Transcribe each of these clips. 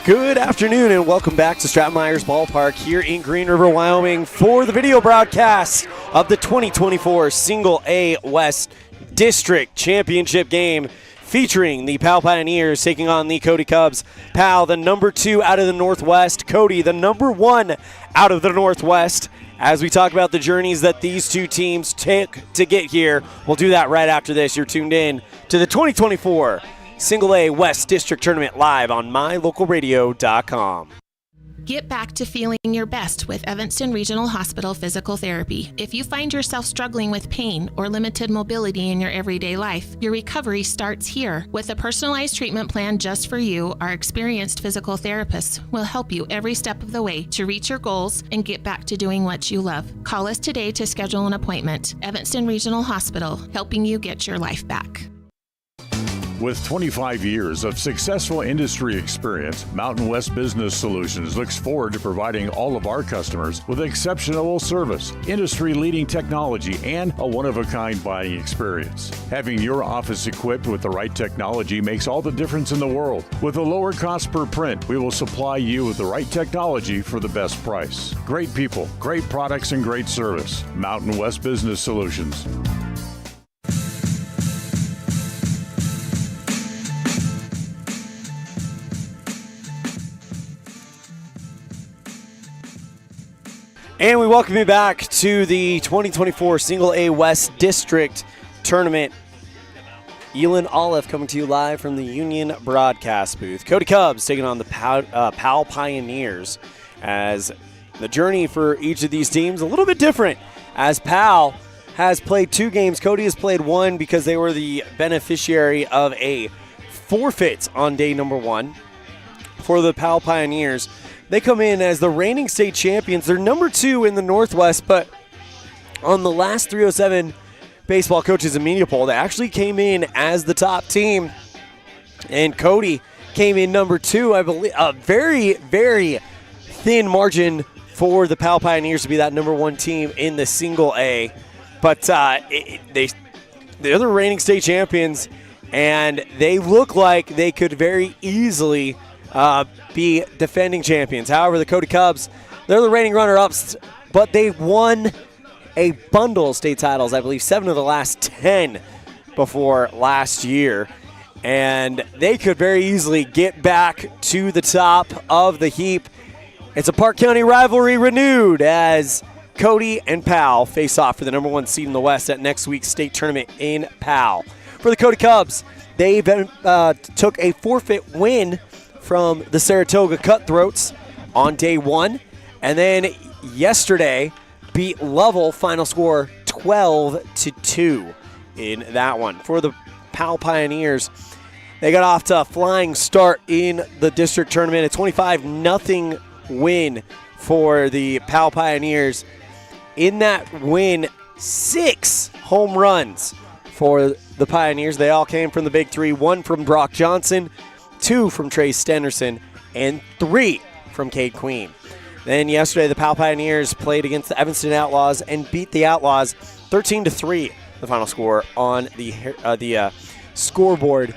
Good afternoon and welcome back to Stratton Myers Ballpark here in Green River, Wyoming for the video broadcast of the 2024 Single A West District Championship game featuring the Powell Pioneers taking on the Cody Cubs. Powell, the number 2 out of the Northwest. Cody, the number 1 out of the Northwest. As we talk about the journeys that these two teams take to get here, we'll do that right after this. You're tuned in to the 2024 Single A West District Tournament live on mylocalradio.com. Get back to feeling your best with Evanston Regional Hospital Physical Therapy. If you find yourself struggling with pain or limited mobility in your everyday life, your recovery starts here. With a personalized treatment plan just for you, our experienced physical therapists will help you every step of the way to reach your goals and get back to doing what you love. Call us today to schedule an appointment. Evanston Regional Hospital, helping you get your life back. With 25 years of successful industry experience, Mountain West Business Solutions looks forward to providing all of our customers with exceptional service, industry-leading technology, and a one-of-a-kind buying experience. Having your office equipped with the right technology makes all the difference in the world. With a lower cost per print, we will supply you with the right technology for the best price. Great people, great products, and great service. Mountain West Business Solutions. And we welcome you back to the 2024 Single A West District Tournament. Elin Olive coming to you live from the Union broadcast booth. Cody Cubs taking on the Powell Pioneers, as the journey for each of these teams a little bit different, as Powell has played 2 games. Cody has played 1 because they were the beneficiary of a forfeit on day number 1 for the Powell Pioneers. They come in as the reigning state champions. They're number 2 in the Northwest, but on the last 307 baseball coaches and media poll, they actually came in as the top team. And Cody came in number 2, I believe. A very, very thin margin for the Powell Pioneers to be that number 1 team in the Single A. But they're the reigning state champions, and they look like they could very easily be defending champions. However, the Cody Cubs, they're the reigning runner-ups, but they won a bundle of state titles, I believe 7 of the last 10 before last year, and they could very easily get back to the top of the heap. It's a Park County rivalry renewed as Cody and Powell face off for the number 1 seed in the West at next week's state tournament in Powell. For the Cody Cubs, they took a forfeit win from the Saratoga Cutthroats on day 1, and then yesterday beat Lovell, final score 12-2 in that one. For the Powell Pioneers, they got off to a flying start in the district tournament, a 25-0 win for the Powell Pioneers. In that win, 6 home runs for the Pioneers. They all came from the big 3, 1 from Brock Johnson, 2 from Trey Stenderson, and 3 from Cade Queen. Then yesterday, the Powell Pioneers played against the Evanston Outlaws and beat the Outlaws 13-3, the final score on the scoreboard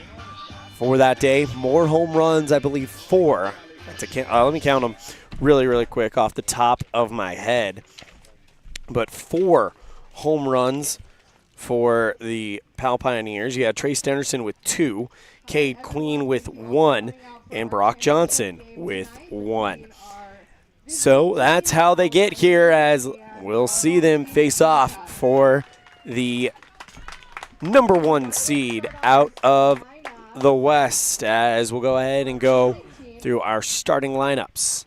for that day. More home runs, I believe 4. Let me count them really, really quick off the top of my head. But 4 home runs for the Powell Pioneers. You had Trey Stenderson with 2, Cade Queen with 1, and Brock Johnson with 1. So that's how they get here, as we'll see them face off for the number 1 seed out of the West, as we'll go ahead and go through our starting lineups.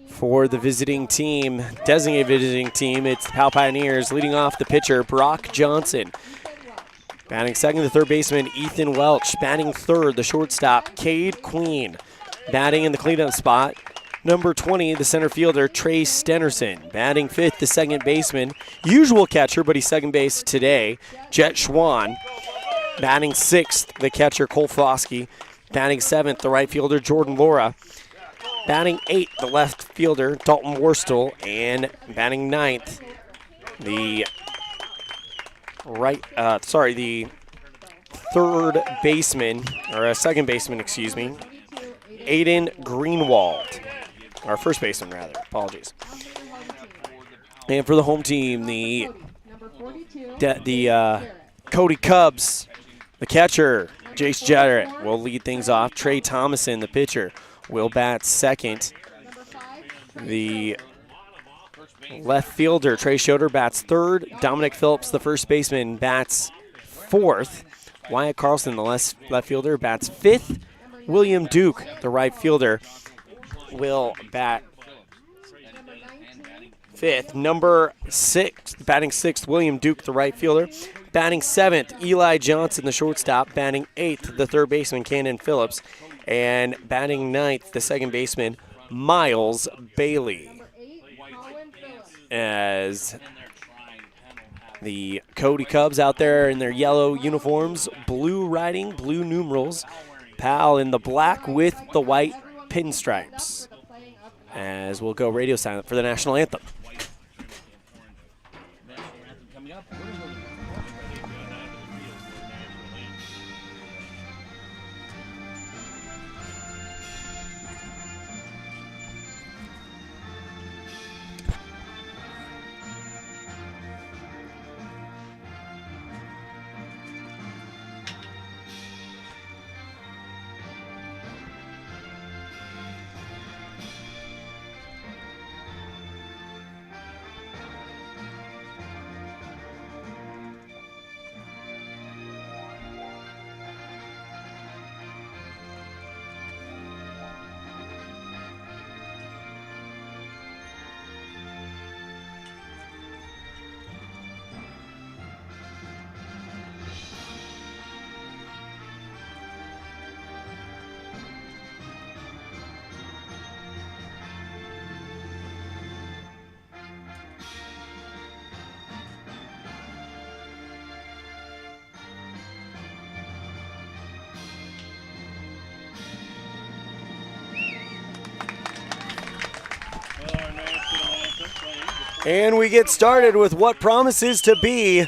For the visiting team, designated visiting team, it's the Powell Pioneers. Leading off, the pitcher, Brock Johnson. Batting second, the third baseman, Ethan Welch. Batting third, the shortstop, Cade Queen. Batting in the cleanup spot, number 20, the center fielder, Trey Stenderson. Batting fifth, the second baseman, usual catcher, but he's second base today, Jet Schwan. Batting sixth, the catcher, Cole Foskey. Batting seventh, the right fielder, Jordan Laura. Batting eighth, the left fielder, Dalton Worstel. And batting ninth, the third baseman, or second baseman, excuse me, Aiden Greenwald. Our first baseman, rather. Apologies. And for the home team, the Cody Cubs, the catcher, Jace Jarrett, will lead things off. Trey Thomason, the pitcher, will bat second. The left fielder, Trey Schroeder, bats third. Dominic Phillips, the first baseman, bats fourth. Wyatt Carlson, the left fielder, bats fifth. William Duke, the right fielder, will bat fifth. Number 6, batting sixth, William Duke, the right fielder. Batting seventh, Eli Johnson, the shortstop. Batting eighth, the third baseman, Cannon Phillips. And batting ninth, the second baseman, Miles Bailey. As the Cody Cubs out there in their yellow uniforms, blue writing, blue numerals. Powell in the black with the white pinstripes. As we'll go radio silent for the national anthem. And we get started with what promises to be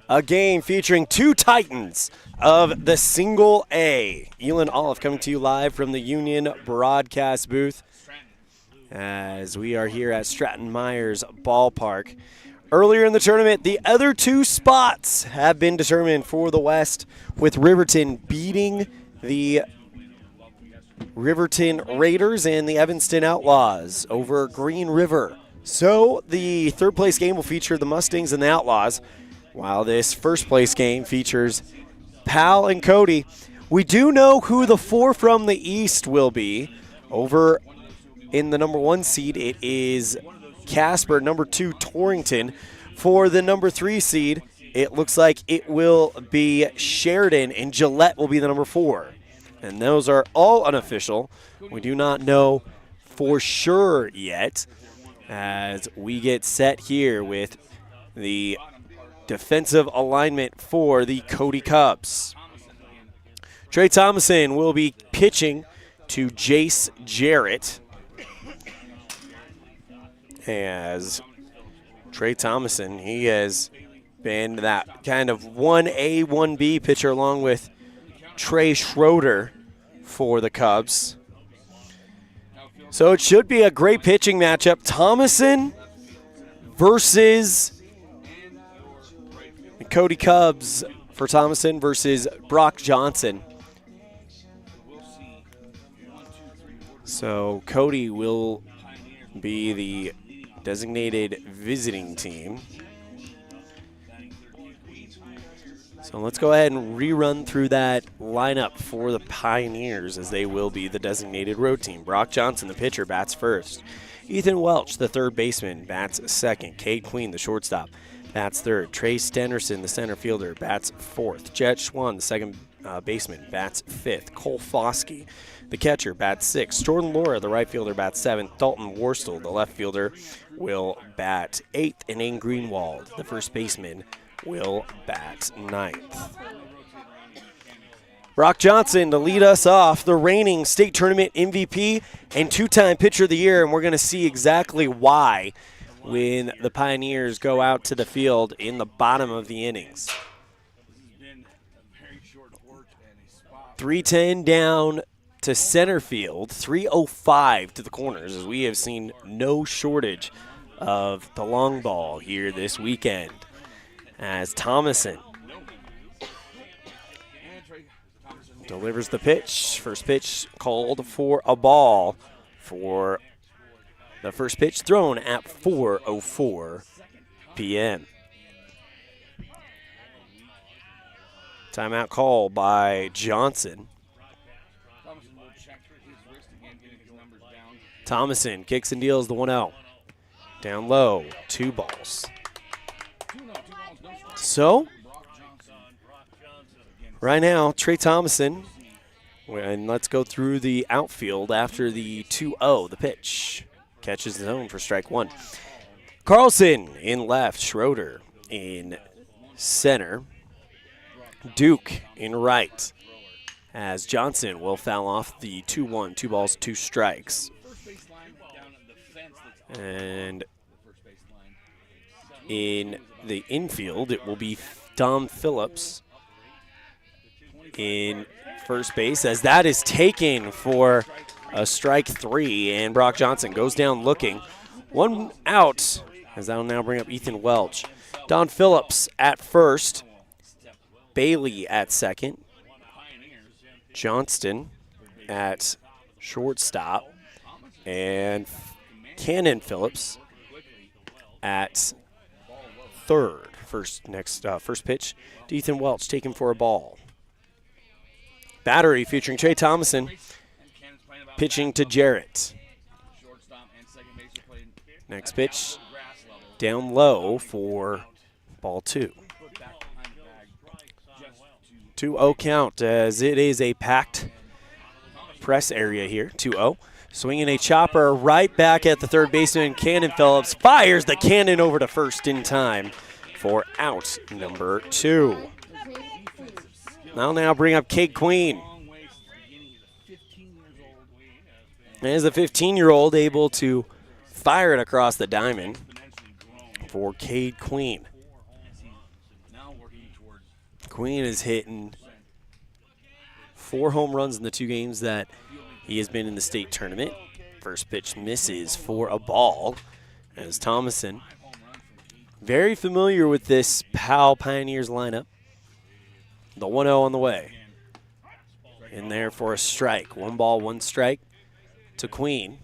a game featuring two titans of the single A. Elin Olive coming to you live from the Union broadcast booth as we are here at Stratton Myers Ballpark. Earlier in the tournament, the other two spots have been determined for the West, with Riverton beating the Riverton Raiders and the Evanston Outlaws over Green River. So the third place game will feature the Mustangs and the Outlaws, while this first place game features Powell and Cody. We do know who the 4 from the East will be. Over in the number 1 seed, it is Casper. Number 2, Torrington. For the number 3 seed, it looks like it will be Sheridan, and Gillette will be the number 4. And those are all unofficial. We do not know for sure yet, as we get set here with the defensive alignment for the Cody Cubs. Trey Thomason will be pitching to Jace Jarrett, as Trey Thomason, he has been that kind of 1A, 1B pitcher along with Trey Schroeder for the Cubs. So it should be a great pitching matchup. Thomason versus Cody Cubs for Thomason versus Brock Johnson. So Cody will be the designated visiting team. So let's go ahead and rerun through that lineup for the Pioneers, as they will be the designated road team. Brock Johnson, the pitcher, bats first. Ethan Welch, the third baseman, bats second. Cade Queen, the shortstop, bats third. Trey Stenderson, the center fielder, bats fourth. Jet Schwan, the second baseman, bats fifth. Cole Foskey, the catcher, bats sixth. Jordan Laura, the right fielder, bats seventh. Dalton Worstel, the left fielder, will bat eighth. And Aiden Greenwald, the first baseman, will bat ninth. Brock Johnson to lead us off, the reigning state tournament MVP and 2-time pitcher of the year, and we're going to see exactly why when the Pioneers go out to the field in the bottom of the innings. 3-10 down to center field, 305 to the corners, as we have seen no shortage of the long ball here this weekend. As Thomason delivers the pitch. First pitch called for a ball for the first pitch thrown at 4:04 p.m. Timeout call by Johnson. Thomason kicks and deals the 1-0. Down low, 2 balls. So, right now, Trey Thomason, and let's go through the outfield after the 2-0, the pitch. Catches the zone for strike 1. Carlson in left, Schroeder in center, Duke in right, as Johnson will foul off the 2-1, 2 balls, 2 strikes. And in the infield, it will be Dom Phillips in first base, as that is taken for a strike 3, and Brock Johnson goes down looking. 1 out, as that will now bring up Ethan Welch. Don Phillips at first, Bailey at second, Johnston at shortstop, and Cannon Phillips at third. First pitch to Ethan Welch, taken for a ball. Battery featuring Trey Thomason, pitching to Jarrett. Next pitch, down low for ball 2. 2-0 count, as it is a packed press area here. 2-0. Swinging a chopper right back at the third baseman. Cannon Phillips fires the cannon over to first in time for out number 2. I'll now bring up Cade Queen. As the 15-year-old able to fire it across the diamond for Cade Queen. Queen is hitting 4 home runs in the 2 games that he has been in the state tournament. First pitch misses for a ball, as Thomason, very familiar with this Powell Pioneers lineup. The 1-0 on the way. In there for a strike. 1 ball, 1 strike to Queen.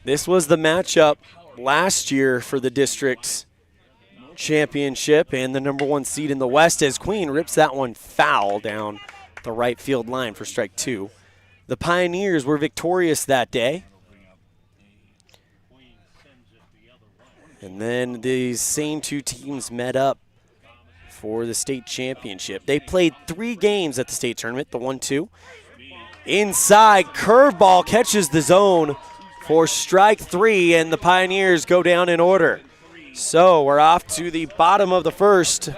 This was the matchup last year for the district championship and the number 1 seed in the West, as Queen rips that one foul down the right field line for strike 2. The Pioneers were victorious that day. And then these same 2 teams met up for the state championship. They played 3 games at the state tournament, the 1-2. Inside, curveball catches the zone for strike 3, and the Pioneers go down in order. So we're off to the bottom of the first.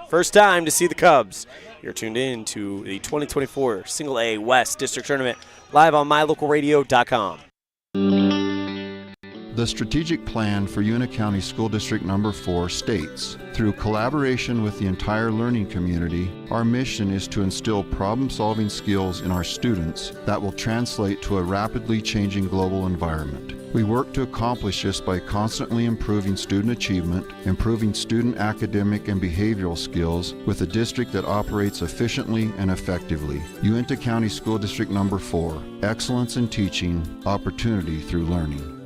First time to see the Cubs. You're tuned in to the 2024 Single A West District Tournament live on mylocalradio.com. The strategic plan for Una County School District Number 4 states, through collaboration with the entire learning community, our mission is to instill problem-solving skills in our students that will translate to a rapidly changing global environment. We work to accomplish this by constantly improving student achievement, improving student academic and behavioral skills with a district that operates efficiently and effectively. Uintah County School District Number 4, excellence in teaching, opportunity through learning.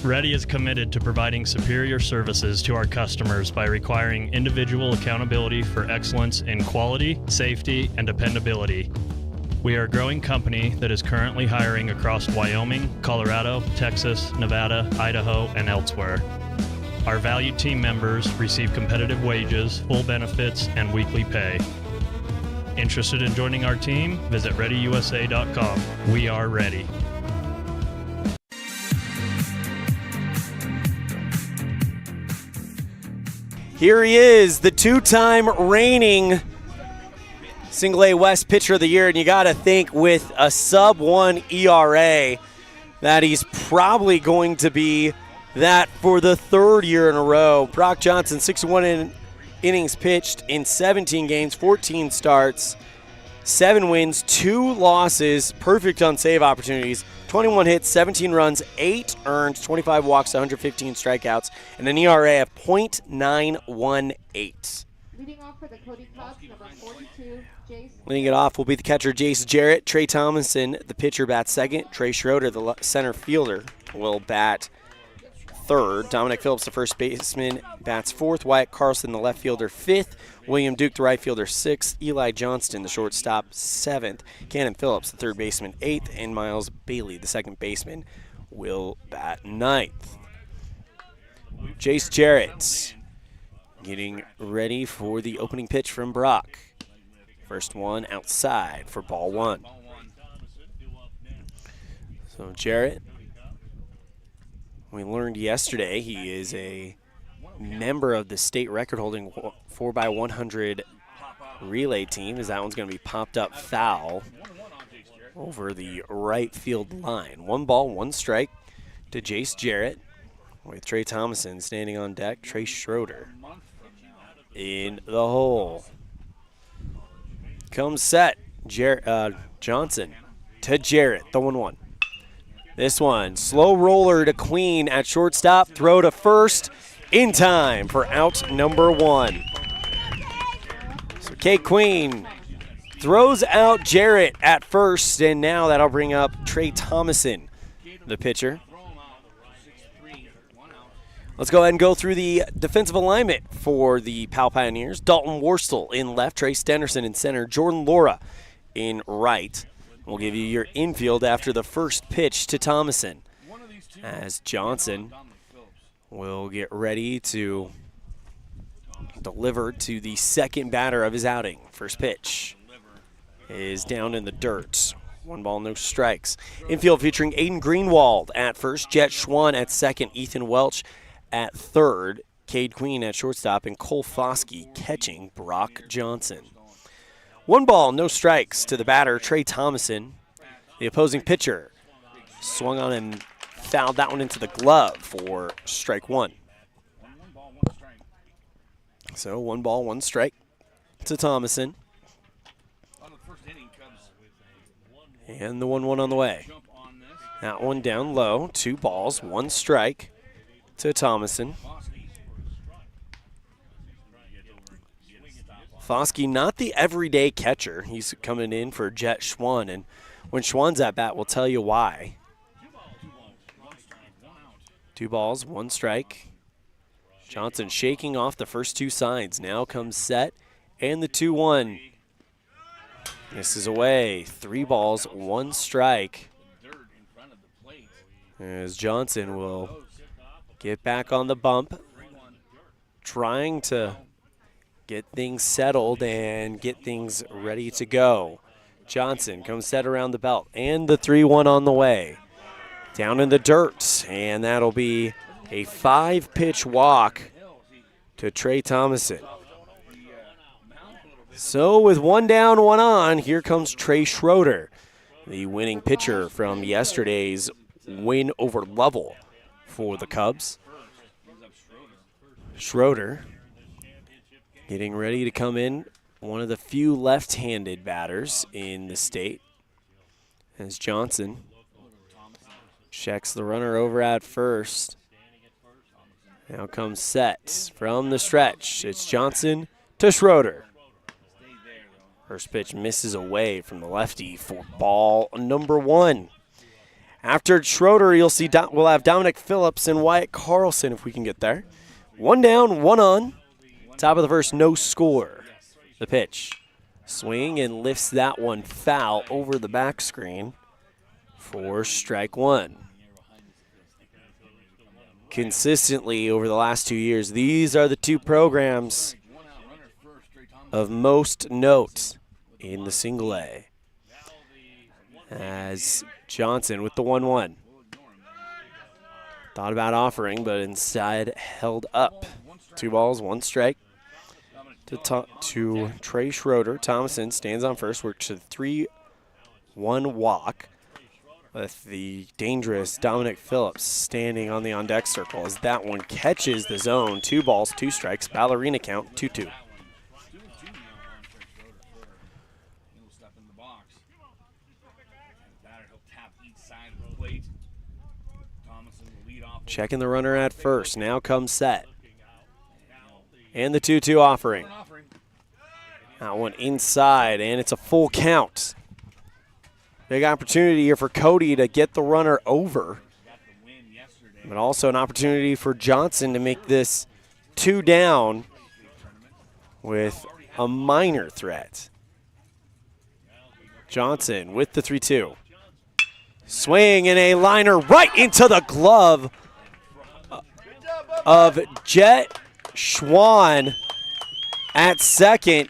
Ready is committed to providing superior services to our customers by requiring individual accountability for excellence in quality, safety, and dependability. We are a growing company that is currently hiring across Wyoming, Colorado, Texas, Nevada, Idaho, and elsewhere. Our valued team members receive competitive wages, full benefits, and weekly pay. Interested in joining our team? Visit ReadyUSA.com. We are ready. Here he is, the 2-time reigning Single A West Pitcher of the Year, and you got to think with a sub-1 ERA that he's probably going to be that for the 3rd year in a row. Brock Johnson, 61 innings pitched in 17 games, 14 starts, 7 wins, 2 losses, perfect on save opportunities, 21 hits, 17 runs, 8 earned, 25 walks, 115 strikeouts, and an ERA of .918. Leading off for the Cody Cubs, number 42, Jace. Leading it off will be the catcher, Jace Jarrett. Trey Thomason, the pitcher, bats second. Trey Schroeder, the center fielder, will bat third. Dominic Phillips, the first baseman, bats fourth. Wyatt Carlson, the left fielder, fifth. William Duke, the right fielder, sixth. Eli Johnston, the shortstop, seventh. Cannon Phillips, the third baseman, eighth. And Miles Bailey, the second baseman, will bat ninth. Jace Jarrett getting ready for the opening pitch from Brock. First one outside for ball one. So Jarrett, we learned yesterday he is a member of the state record-holding 4x100 relay team, as that one's going to be popped up foul over the right field line. 1 ball, 1 strike to Jace Jarrett, with Trey Thomason standing on deck. Trey Schroeder in the hole. Comes set. Johnson to Jarrett, the 1-1. This one, slow roller to Queen at shortstop, throw to first in time for out number 1. So Kate Queen throws out Jarrett at first, and now that'll bring up Trey Thomason, the pitcher. Let's go ahead and go through the defensive alignment for the Powell Pioneers. Dalton Worstel in left, Trace Stenderson in center, Jordan Laura in right. We'll give you your infield after the first pitch to Thomason, as Johnson will get ready to deliver to the second batter of his outing. First pitch is down in the dirt. 1 ball, no strikes. Infield featuring Aiden Greenwald at first, Jet Schwann at second, Ethan Welch at third, Cade Queen at shortstop, and Cole Foskey catching Brock Johnson. 1 ball, no strikes to the batter, Trey Thomason. The opposing pitcher swung on and fouled that one into the glove for strike 1. So 1 ball, 1 strike to Thomason. And the 1-1 on the way. That one down low, 2 balls, 1 strike to Thomason. Foskey, not the everyday catcher. He's coming in for Jet Schwann, and when Schwann's at bat, we'll tell you why. 2 balls, 1 strike. Johnson shaking off the first 2 signs. Now comes set, and the 2-1. This is away. 3 balls, 1 strike. As Johnson will get back on the bump, trying to get things settled and get things ready to go. Johnson comes set around the belt, and the 3-1 on the way. Down in the dirt, and that'll be a 5-pitch walk to Trey Thomason. So with 1 down, 1 on, here comes Trey Schroeder, the winning pitcher from yesterday's win over Lovell for the Cubs. Schroeder getting ready to come in, one of the few left-handed batters in the state, as Johnson checks the runner over at first. Now comes set from the stretch. It's Johnson to Schroeder. First pitch misses away from the lefty for ball number 1. After Schroeder, you'll see we'll have Dominic Phillips and Wyatt Carlson if we can get there. 1 down, 1 on. Top of the first, no score. The pitch. Swing and lifts that one foul over the back screen for strike 1. Consistently over the last 2 years, these are the 2 programs of most note in the single A. As Johnson with the 1-1. Thought about offering, but instead held up. 2 balls, 1 strike to Trey Schroeder. Thomason stands on first, works to the 3-1 walk, with the dangerous Dominic Phillips standing on the on-deck circle as that one catches the zone. 2 balls, 2 strikes, ballerina count, 2-2. Checking the runner at first. Now comes set. And the 2-2 offering. That one inside, and it's a full count. Big opportunity here for Cody to get the runner over. But also an opportunity for Johnson to make this 2 down with a minor threat. Johnson with the 3-2. Swing and a liner right into the glove of Jet Schwan at second.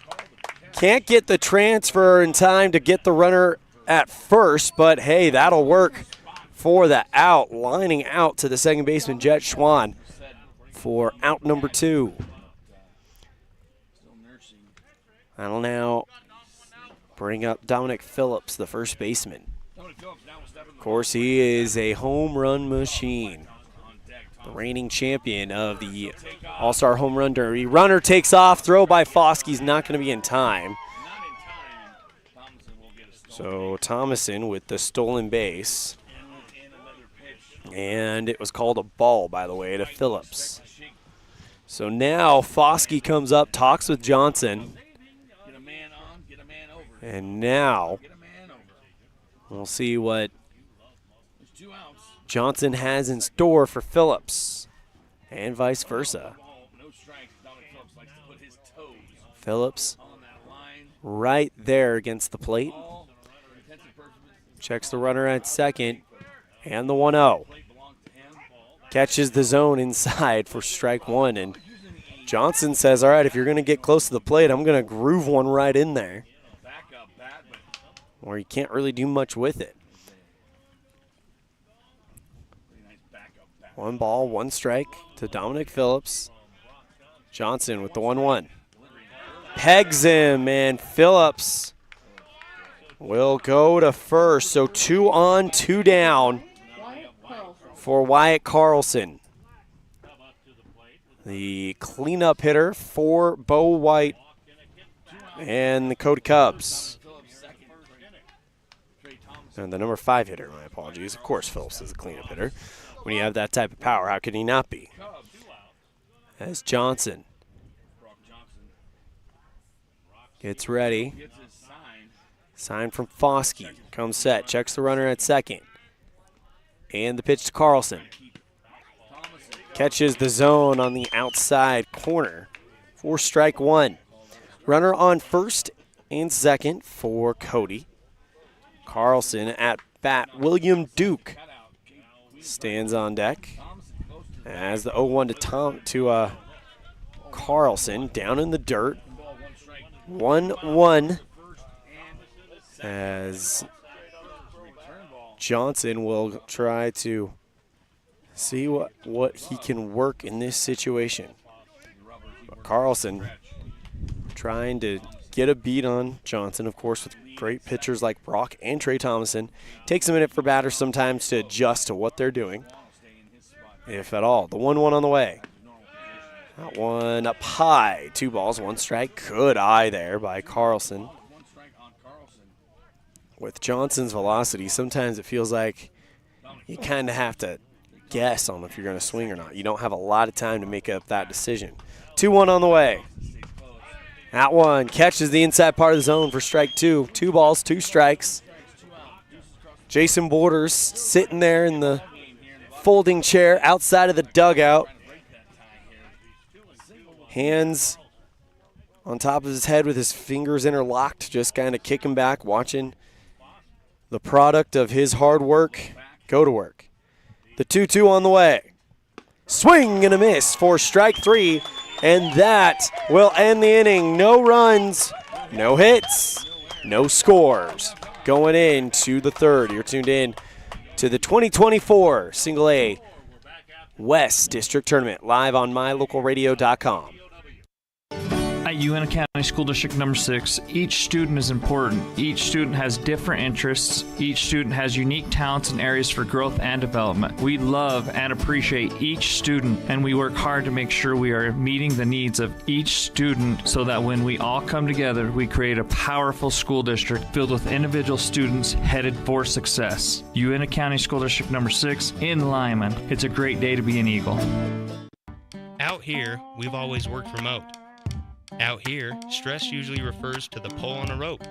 Can't get the transfer in time to get the runner at first, but hey, that'll work for the out. Lining out to the second baseman, Jet Schwan, for out number 2. That'll now bring up Dominic Phillips, the first baseman. Of course, he is a home run machine. The reigning champion of the All-Star Home Run Derby. Runner takes off. Throw by Foskey's not going to be in time. So Thomason with the stolen base. And it was called a ball, by the way, to Phillips. So now Foskey comes up, talks with Johnson. And now we'll see what Johnson has in store for Phillips, and vice versa. Phillips right there against the plate. Checks the runner at second, and the 1-0. Catches the zone inside for strike 1, and Johnson says, all right, if you're going to get close to the plate, I'm going to groove one right in there, where you can't really do much with it. 1 ball, 1 strike to Dominic Phillips. Johnson with the 1-1. Pegs him, and Phillips will go to first. So 2 on, 2 down for Wyatt Carlson. The cleanup hitter for Bo White and the Cody Cubs. And the number 5 hitter, my apologies. Of course, Phillips is a cleanup hitter. When you have that type of power, how could he not be? As Johnson gets ready. Sign from Foskey. Comes set. Checks the runner at second. And the pitch to Carlson. Catches the zone on the outside corner for strike 1. Runner on first and second for Cody. Carlson at bat. William Duke stands on deck as the 0-1 to Carlson down in the dirt. 1-1 as Johnson will try to see what he can work in this situation. But Carlson trying to get a beat on Johnson, of course, with great pitchers like Brock and Trey Thomason. Takes a minute for batters sometimes to adjust to what they're doing, if at all. The 1-1 on the way. That one up high. 2 balls, 1 strike. Good eye there by Carlson. With Johnson's velocity, sometimes it feels like you kind of have to guess on if you're going to swing or not. You don't have a lot of time to make up that decision. 2-1 on the way. That one catches the inside part of the zone for strike 2. 2 balls, 2 strikes. Jason Borders sitting there in the folding chair outside of the dugout. Hands on top of his head with his fingers interlocked, just kind of kicking back, watching the product of his hard work go to work. The 2-2 on the way. Swing and a miss for strike 3. And that will end the inning. No runs, no hits, no scores. Going into the 3rd. You're tuned in to the 2024 Single A West District Tournament live on mylocalradio.com. At UNT County School District number 6, each student is important. Each student has different interests. Each student has unique talents and areas for growth and development. We love and appreciate each student, and we work hard to make sure we are meeting the needs of each student so that when we all come together, we create a powerful school district filled with individual students headed for success. UNT County School District number 6 in Lyman. It's a great day to be an Eagle. Out here, we've always worked remote. Out here, stress usually refers to the pull on a rope.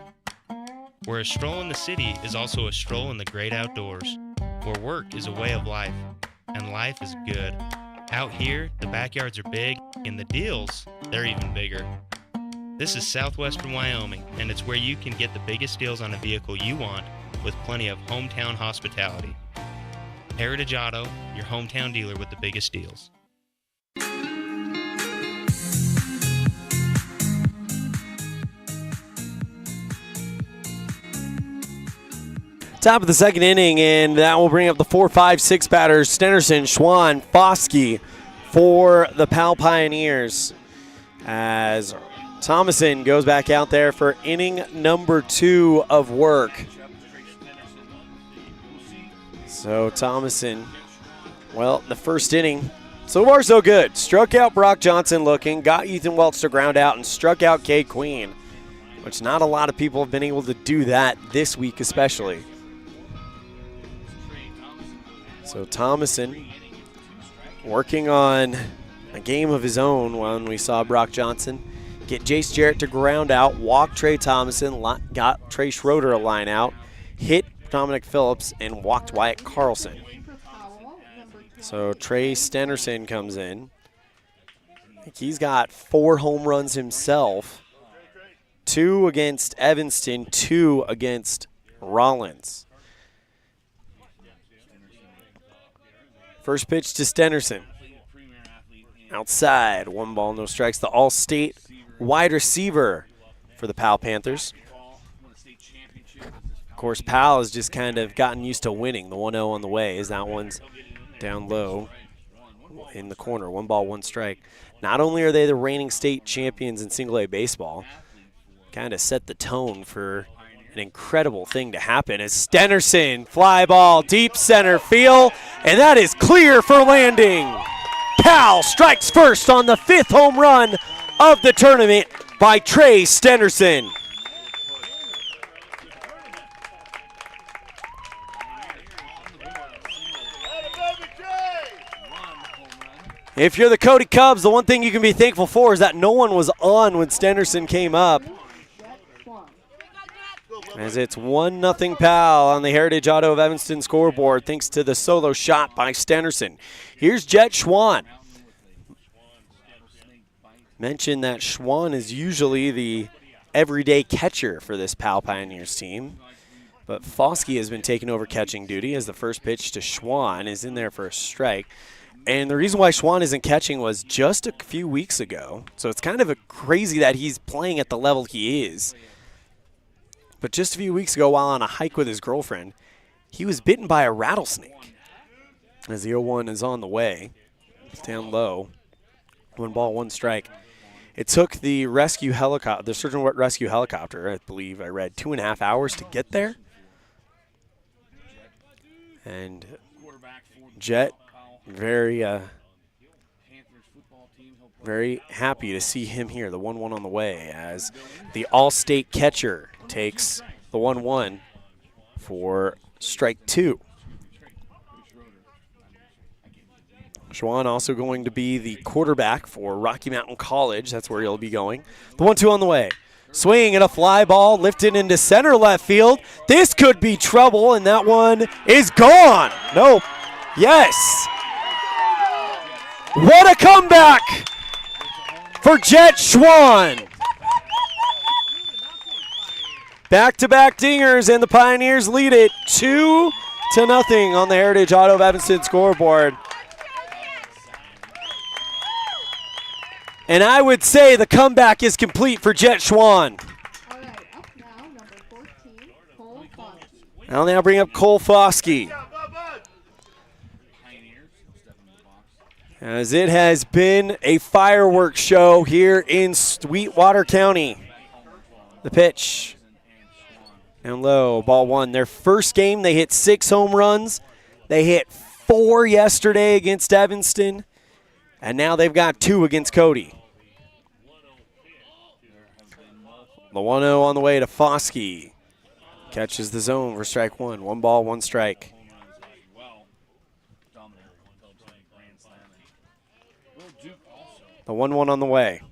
Where a stroll in the city is also a stroll in the great outdoors. Where work is a way of life, and life is good. Out here, the backyards are big, and the deals, they're even bigger. This is southwestern Wyoming, and it's where you can get the biggest deals on a vehicle you want with plenty of hometown hospitality. Heritage Auto, your hometown dealer with the biggest deals. Top of the second inning, and that will bring up the 4, 5, 6 batters. Stenerson, Schwann, Foskey for the Powell Pioneers as Thomason goes back out there for inning number 2 of work. So Thomason, well, the first inning, so far so good. Struck out Brock Johnson looking, got Ethan Welch to ground out, and struck out Kay Queen, which not a lot of people have been able to do that this week especially. So Thomason working on a game of his own when we saw Brock Johnson get Jace Jarrett to ground out, walk Trey Thomason, got Trey Schroeder a line out, hit Dominic Phillips, and walked Wyatt Carlson. So Trey Stenerson comes in. I think he's got 4 home runs himself. 2 against Evanston, 2 against Rollins. First pitch to Stenerson. Outside, 1 ball, no strikes. The All-State wide receiver for the Powell Panthers. Of course, Powell has just kind of gotten used to winning. The 1-0 on the way as that one's down low in the corner. 1 ball, 1 strike. Not only are they the reigning state champions in single-A baseball, kind of set the tone for an incredible thing to happen as Stenerson, fly ball, deep center field, and that is clear for landing. Powell strikes first on the 5th home run of the tournament by Trey Stenerson. If you're the Cody Cubs, the one thing you can be thankful for is that no one was on when Stenerson came up. As it's 1-0 Powell on the Heritage Auto of Evanston scoreboard thanks to the solo shot by Stenerson. Here's Jet Schwann. Mentioned that Schwann is usually the everyday catcher for this Powell Pioneers team. But Foskey has been taking over catching duty as the first pitch to Schwann is in there for a strike. And the reason why Schwann isn't catching was just a few weeks ago. So it's kind of crazy that he's playing at the level he is. But just a few weeks ago, while on a hike with his girlfriend, he was bitten by a rattlesnake. As the 0-1 is on the way, down low, 1 ball, 1 strike. It took the rescue helicopter, the search and rescue helicopter, I believe I read, 2.5 hours to get there. And Jet, very happy to see him here, the 1-1 on the way, as the All-State catcher takes the 1-1 for strike 2. Schwann also going to be the quarterback for Rocky Mountain College. That's where he'll be going. The 1-2 on the way. Swinging at a fly ball, lifted into center left field. This could be trouble, and that one is gone. Nope. Yes. What a comeback for Jet Schwann. Back-to-back dingers, and the Pioneers lead it 2-0 on the Heritage Auto of Evanston scoreboard. And I would say the comeback is complete for Jet Schwann. All right, up now, number 14, Cole Foskey. I'll now bring up Cole Foskey. as it has been a fireworks show here in Sweetwater County. The pitch. Down low, ball one. Their first game, they hit 6 home runs. They hit 4 yesterday against Evanston, and now they've got 2 against Cody. The 1-0 on the way to Foskey. Catches the zone for strike 1. 1 ball, 1 strike. The 1-1 on the way.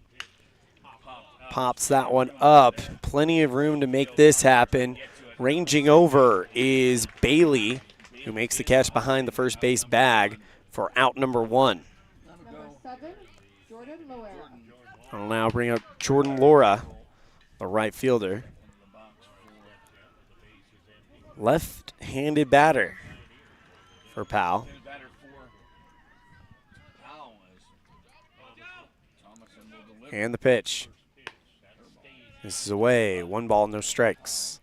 Pops that one up. Plenty of room to make this happen. Ranging over is Bailey, who makes the catch behind the first base bag for out number 1. Number 7, Jordan Loera. I'll now bring up Jordan Laura, the right fielder. Left-handed batter for Powell. And the pitch. This is away. 1 ball, no strikes.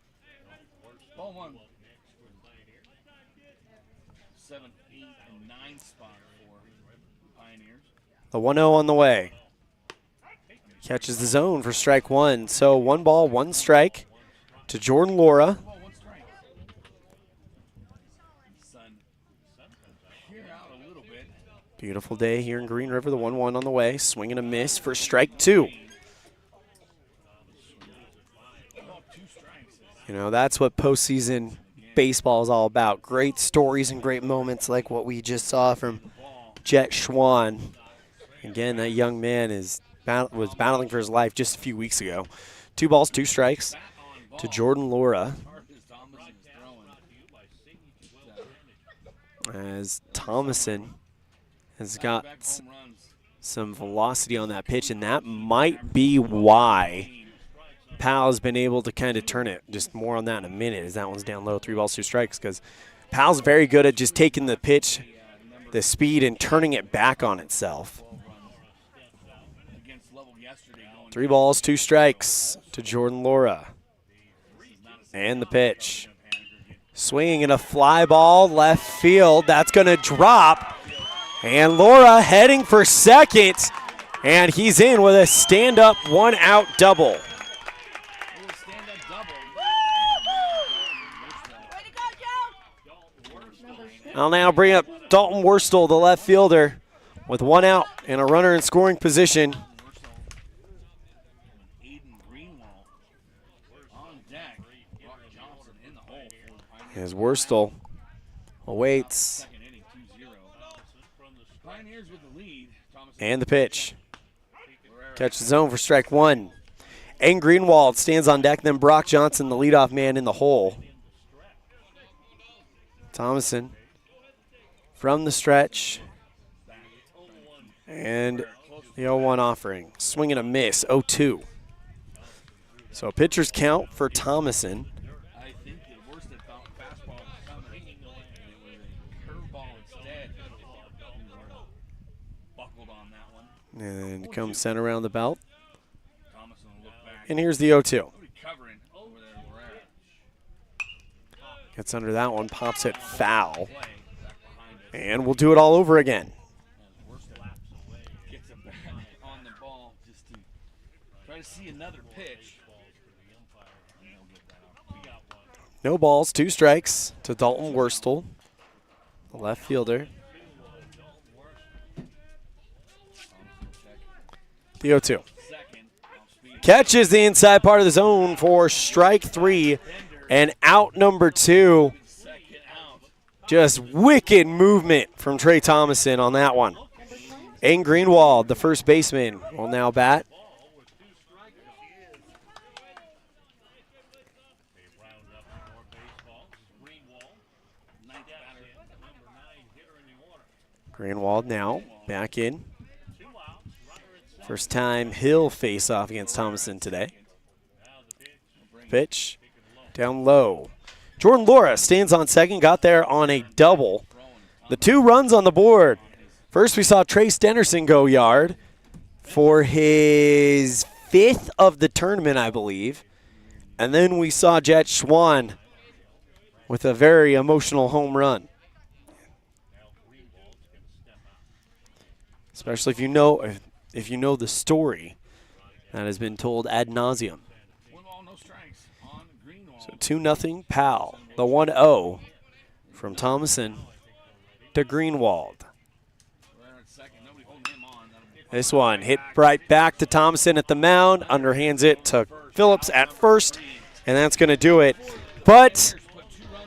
Ball 1. 7, 8, and 9 spot for Pioneers. The 1-0 on the way. Catches the zone for strike 1. So 1 ball, 1 strike to Jordan Laura. Beautiful day here in Green River. The 1-1 on the way. Swing and a miss for strike 2. You know, that's what postseason baseball is all about. Great stories and great moments like what we just saw from Jet Schwan. Again, that young man was battling for his life just a few weeks ago. 2 balls, 2 strikes to Jordan Laura. As Thomason has got some velocity on that pitch, and that might be why Powell's been able to kind of turn it. Just more on that in a minute, as that one's down low, 3 balls, 2 strikes, because Powell's very good at just taking the pitch, the speed, and turning it back on itself. 3 balls, 2 strikes to Jordan Laura. And the pitch. Swinging in a fly ball, left field. That's going to drop. And Laura heading for second. And he's in with a stand-up 1-out double. I'll now bring up Dalton Worstel, the left fielder, with 1 out and a runner in scoring position. As Worstel awaits. And the pitch. Catch the zone for strike 1. Aiden Greenwald stands on deck, then Brock Johnson, the leadoff man, in the hole. Thomason from the stretch. And the 0-1 offering. Swing and a miss, 0-2. So a pitcher's count for Thomason. And comes center around the belt. And here's the 0-2. Gets under that one, pops it foul. And we'll do it all over again. No balls, 2 strikes to Dalton Worstel, the left fielder. The 0-2. Catches the inside part of the zone for strike 3 and out number 2. Just wicked movement from Trey Thomason on that one. Aiden Greenwald, the first baseman, will now bat. Greenwald now back in. First time he'll face off against Thomason today. Pitch down low. Jordan Laura stands on second, got there on a double. The 2 runs on the board. First we saw Trace Dennerson go yard for his 5th of the tournament, I believe. And then we saw Jet Schwan with a very emotional home run. especially if you know the story that has been told ad nauseum. So 2-0 Powell. The 1-0 from Thomason to Greenwald. This one hit right back to Thomason at the mound. Underhands it to Phillips at first, and that's going to do it. But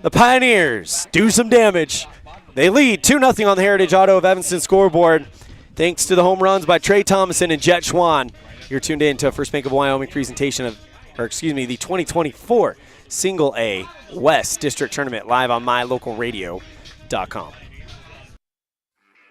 the Pioneers do some damage. They lead 2-0 on the Heritage Auto of Evanston scoreboard, thanks to the home runs by Trey Thomason and Jet Schwan. You're tuned in to a First Bank of Wyoming presentation of, the 2024 Single A West District Tournament live on mylocalradio.com.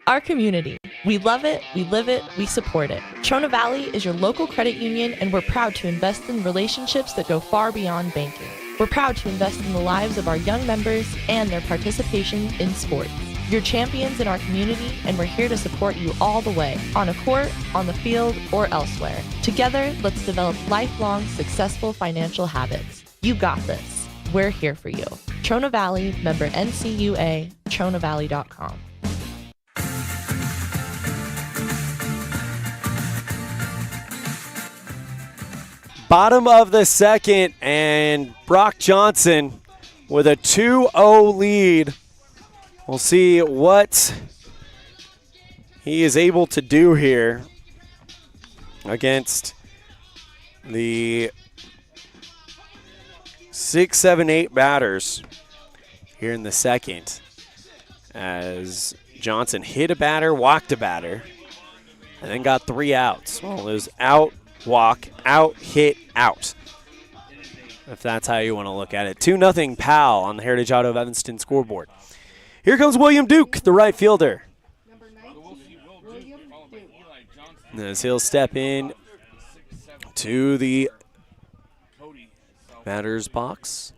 Our community. We love it, we live it, we support it. Trona Valley is your local credit union, and we're proud to invest in relationships that go far beyond banking. We're proud to invest in the lives of our young members and their participation in sports. You're champions in our community, and we're here to support you all the way, on a court, on the field, or elsewhere. Together, let's develop lifelong, successful financial habits. You got this. We're here for you. Trona Valley, member NCUA, TronaValley.com. Bottom of the second, and Brock Johnson with a 2-0 lead. We'll see what he is able to do here against the 6, 7, 8 batters here in the second, as Johnson hit a batter, walked a batter, and then got 3 outs. Well, it was out, walk, out, hit, out, if that's how you want to look at it. 2-0 Powell on the Heritage Auto of Evanston scoreboard. Here comes William Duke, the right fielder. Number 19, William Duke. As he'll step in to the batter's box.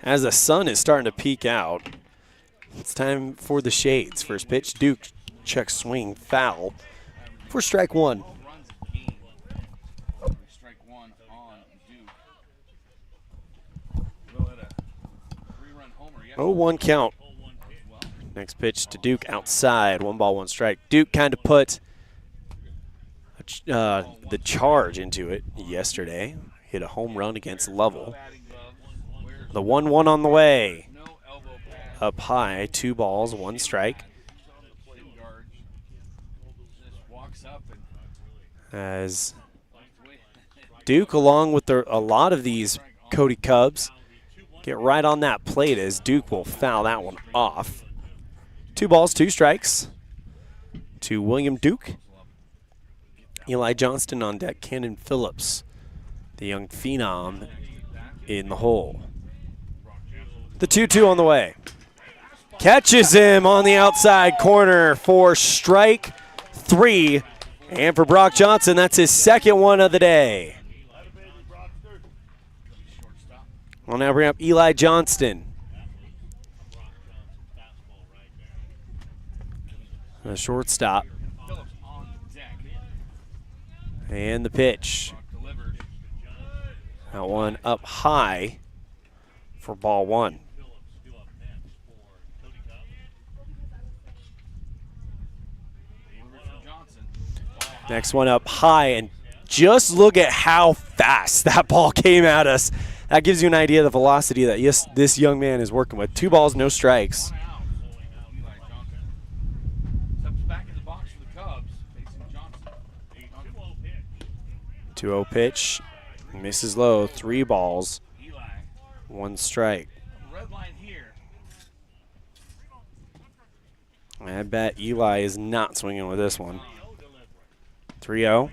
As the sun is starting to peek out, it's time for the shades. First pitch, Duke, check swing, foul for strike one. 0-1 count. Next pitch to Duke outside. 1 ball, 1 strike. Duke kind of put the charge into it yesterday. Hit a home run against Lovell. The 1-1 on the way. Up high, 2 balls, 1 strike. As Duke, along with a lot of these Cody Cubs, get right on that plate, as Duke will foul that one off. 2 balls, 2 strikes to William Duke. Eli Johnston on deck, Cannon Phillips, the young phenom, in the hole. The 2-2 on the way. Catches him on the outside corner for strike 3. And for Brock Johnson, that's his second one of the day. We'll now bring up Eli Johnston. A shortstop. And the pitch. That one up high for ball 1. Next one up high, and just look at how fast that ball came at us. That gives you an idea of the velocity that this young man is working with. 2 balls, no strikes. 2-0 pitch. Misses low. 3 balls, 1 strike. I bet Eli is not swinging with this one. 3-0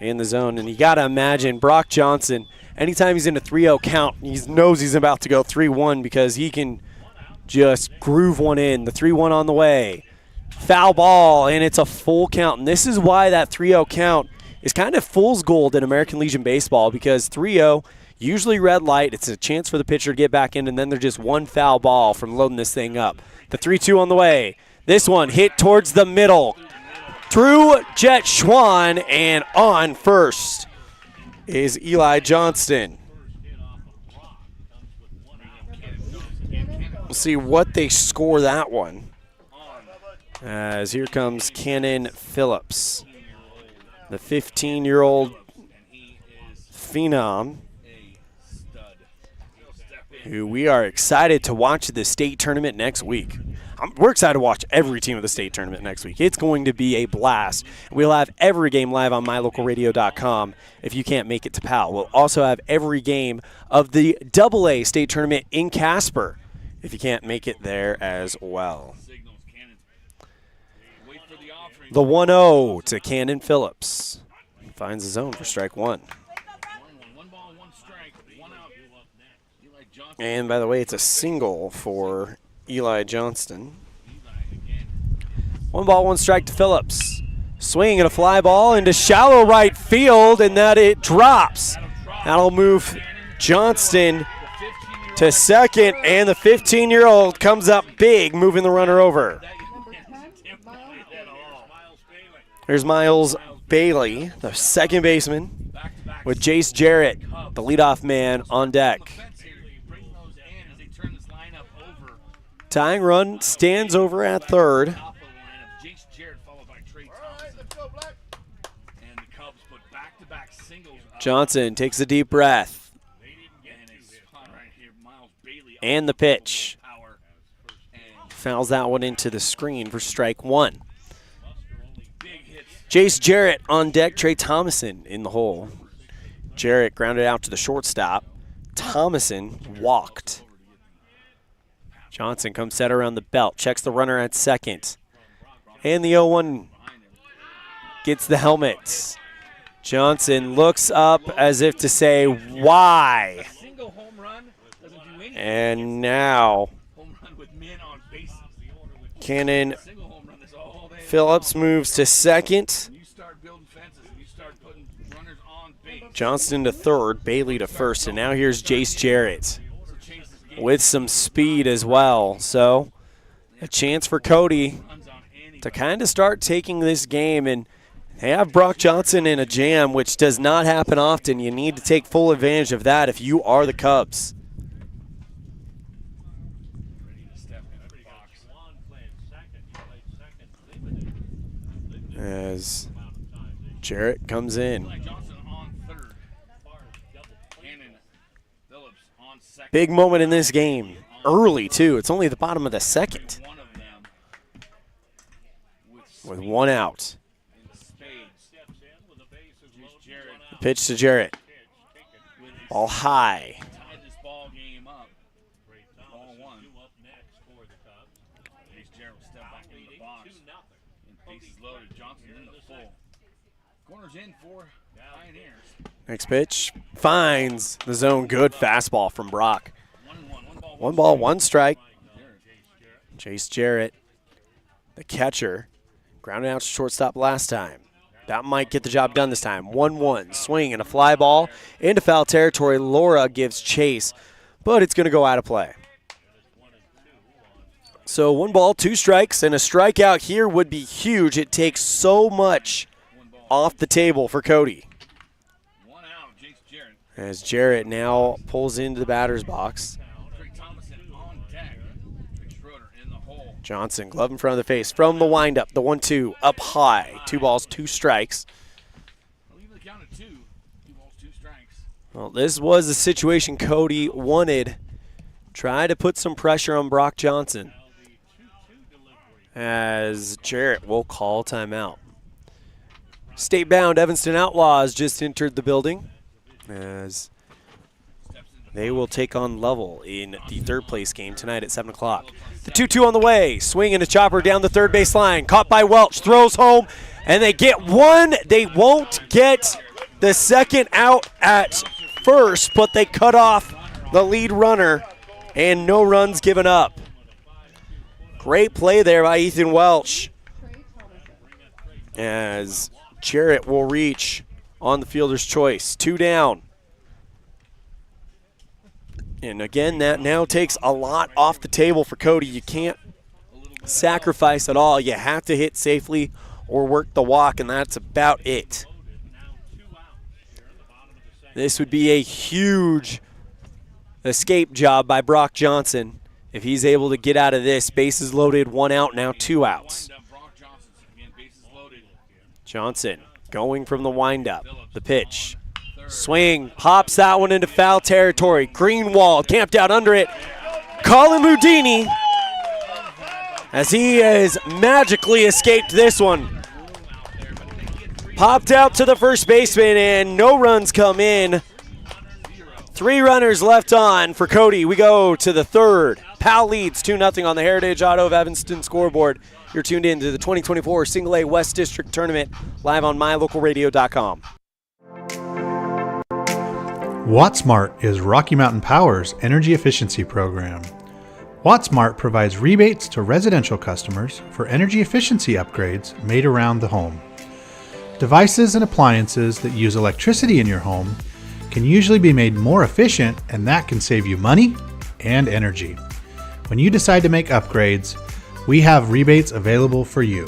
in the zone, and you got to imagine Brock Johnson, anytime he's in a 3-0 count, he knows he's about to go 3-1 because he can just groove one in. The 3-1 on the way. Foul ball, and it's a full count. And this is why that 3-0 count is kind of fool's gold in American Legion Baseball, because 3-0, usually red light, it's a chance for the pitcher to get back in, and then they're just 1 foul ball from loading this thing up. The 3-2 on the way. This one hit towards the middle. Through Jet Schwan, and on first is Eli Johnston. We'll see what they score that one, As here comes Cannon Phillips, the 15-year-old phenom, who we are excited to watch the state tournament next week. We're excited to watch every team of the state tournament next week. It's going to be a blast. We'll have every game live on mylocalradio.com if you can't make it to Powell. We'll also have every game of the AA state tournament in Casper if you can't make it there as well. The 1-0 to Cannon Phillips. Finds the zone for strike one. And by the way, it's a single for Eli Johnston. 1 ball, 1 strike to Phillips. Swing and a fly ball into shallow right field, and that it drops. That'll move Johnston to second, and the 15-year-old comes up big, moving the runner over. There's Miles Bailey, the second baseman, with Jace Jarrett, the leadoff man, on deck. Tying run stands over at third. Johnson takes a deep breath. And the pitch. Fouls that one into the screen for strike one. Jace Jarrett on deck, Trey Thomason in the hole. Jarrett grounded out to the shortstop. Thomason walked. Johnson comes set around the belt, checks the runner at second. And the 0-1 gets the helmet. Johnson looks up as if to say, why? And now Cannon Phillips moves to second. Johnston to third, Bailey to first, and now here's Jace Jarrett with some speed as well. So a chance for Cody to kind of start taking this game and have Brock Johnson in a jam, which does not happen often. You need to take full advantage of that if you are the Cubs. As Jarrett comes in. Big moment in this game. Early, too. It's only the bottom of the second. With one out. The pitch to Jarrett. Ball high. Next pitch finds the zone. Good fastball from Brock. 1 ball, 1 strike. Jace Jarrett, the catcher, grounded out to shortstop last time. That might get the job done this time. 1-1, swing and a fly ball into foul territory. Laura gives chase, but it's going to go out of play. So 1 ball, 2 strikes, and a strikeout here would be huge. It takes so much off the table for Cody. As Jarrett now pulls into the batter's box. Johnson, glove in front of the face from the windup. The 1-2 up high. 2 balls, 2 strikes. Well, this was the situation Cody wanted. Try to put some pressure on Brock Johnson. As Jarrett will call timeout. State-bound Evanston Outlaws just entered the building, as they will take on Lovell in the third-place game tonight at 7 o'clock. The 2-2 on the way. Swing and a chopper down the third base line. Caught by Welch. Throws home, and they get one. They won't get the second out at first, but they cut off the lead runner, and no runs given up. Great play there by Ethan Welch, as Jarrett will reach on the fielder's choice. 2 down. And again, that now takes a lot off the table for Cody. You can't sacrifice at all. You have to hit safely or work the walk, and that's about it. This would be a huge escape job by Brock Johnson if he's able to get out of this. Bases loaded, 1 out, now 2 outs. Johnson going from the windup. The pitch. Swing. Pops that one into foul territory. Greenwald camped out under it. Colin Mudini, as he has magically escaped this one. Popped out to the first baseman, and no runs come in. 3 runners left on for Cody. We go to the third. Powell leads 2-0 on the Heritage Auto of Evanston scoreboard. You're tuned in to the 2024 Single A West District Tournament live on mylocalradio.com. WattSmart is Rocky Mountain Power's energy efficiency program. WattSmart provides rebates to residential customers for energy efficiency upgrades made around the home. Devices and appliances that use electricity in your home can usually be made more efficient, and that can save you money and energy. When you decide to make upgrades, we have rebates available for you.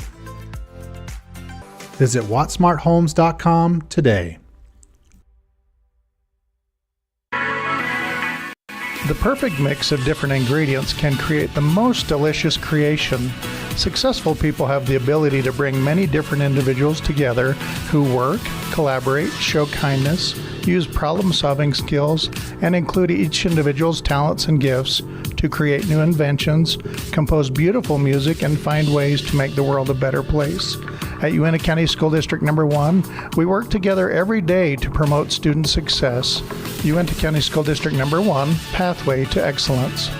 Visit wattsmarthomes.com today. The perfect mix of different ingredients can create the most delicious creation. Successful people have the ability to bring many different individuals together who work, collaborate, show kindness, use problem-solving skills, and include each individual's talents and gifts to create new inventions, compose beautiful music, and find ways to make the world a better place. At Uintah County School District Number 1, we work together every day to promote student success. Uintah County School District Number 1, Pathway to Excellence.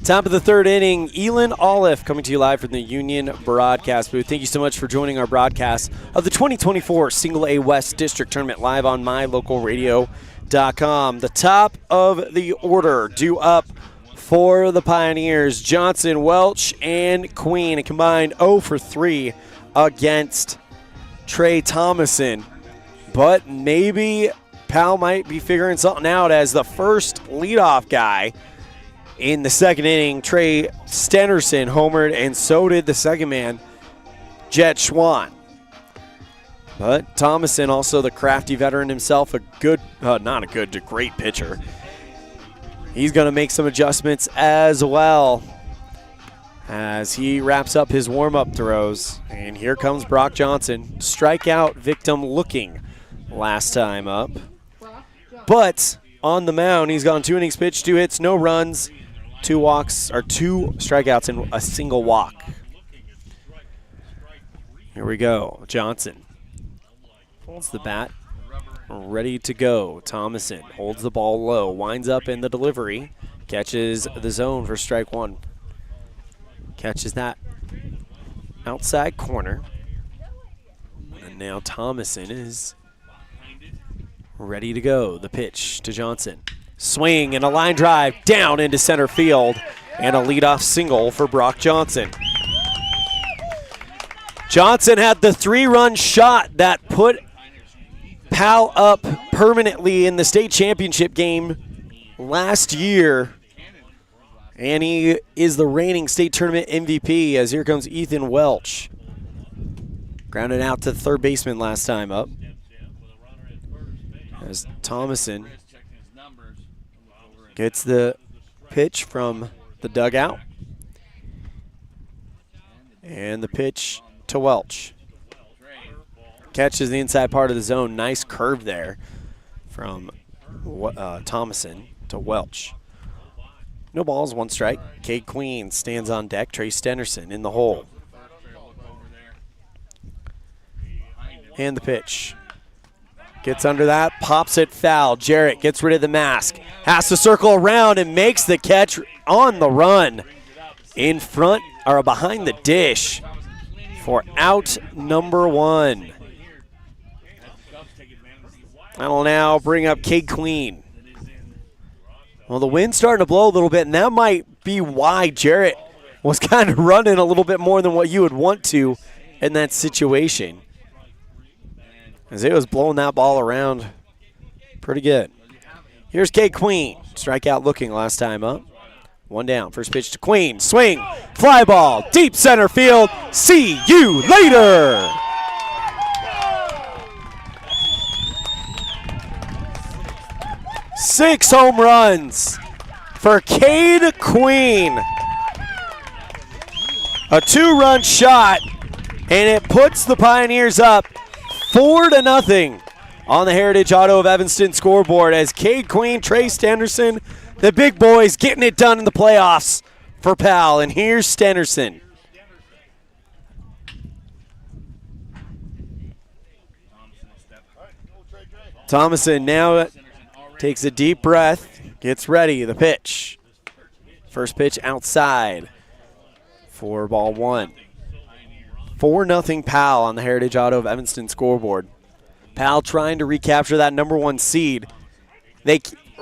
Top of the third inning, Elin Olive coming to you live from the Union broadcast booth. Thank you so much for joining our broadcast of the 2024 Single A West District Tournament live on mylocalradio.com. The top of the order due up for the Pioneers, Johnson, Welch, and Queen. A combined 0 for 3 against Trey Thomason. But maybe Powell might be figuring something out as the first leadoff guy. In the second inning, Trey Stennerson homered, and so did the second man, Jet Schwann. But Thomason, also the crafty veteran himself, a great pitcher. He's going to make some adjustments as well as he wraps up his warm-up throws. And here comes Brock Johnson, strikeout victim looking last time up. But on the mound, he's gone 2 innings pitched, 2 hits, no runs, 2 strikeouts, and a single walk. Here we go. Johnson holds the bat, ready to go. Thomason holds the ball low, winds up in the delivery, catches the zone for strike 1. Catches that outside corner. And now Thomason is ready to go. The pitch to Johnson. Swing and a line drive down into center field, and a leadoff single for Brock Johnson. Johnson had the 3-run shot that put Powell up permanently in the state championship game last year, and he is the reigning state tournament MVP as here comes Ethan Welch. Grounded out to the third baseman last time up. As Thomason gets the pitch from the dugout. And the pitch to Welch. Catches the inside part of the zone. Nice curve there from Thomason to Welch. No balls, 1 strike. Cade Queen stands on deck. Trey Stennerson in the hole. And the pitch. Gets under that, pops it foul. Jarrett gets rid of the mask. Has to circle around and makes the catch on the run. In front, or behind the dish for out number 1. That'll now bring up Cade Queen. Well, the wind's starting to blow a little bit, and that might be why Jarrett was kind of running a little bit more than what you would want to in that situation, as it was blowing that ball around pretty good. Here's Cade Queen. Strikeout looking last time up. 1 down. First pitch to Queen. Swing. Fly ball. Deep center field. See you later. Six home runs for Cade Queen. A 2-run shot, and it puts the Pioneers up 4-0 on the Heritage Auto of Evanston scoreboard as Cade Queen, Trace Stenderson, the big boys getting it done in the playoffs for Powell. And here's Stenderson. Thomason now takes a deep breath, gets ready, the pitch. First pitch outside for ball 1. 4-0 Powell on the Heritage Auto of Evanston scoreboard. Powell trying to recapture that number 1 seed.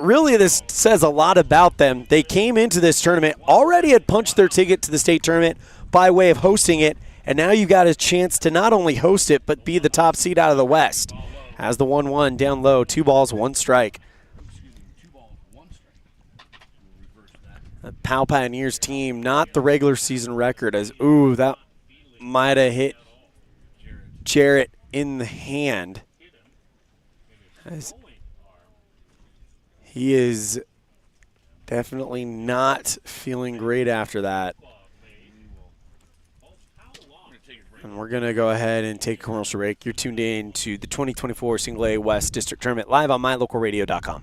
Really, this says a lot about them. They came into this tournament, already had punched their ticket to the state tournament by way of hosting it, and now you got a chance to not only host it, but be the top seed out of the West. Has the 1-1 down low, 2 balls, 1 strike. The Powell Pioneers team, not the regular season record, as, ooh, that might have hit Jarrett in the hand. As he is definitely not feeling great after that. And we're going to go ahead and take a commercial break. You're tuned in to the 2024 Single A West District Tournament live on mylocalradio.com.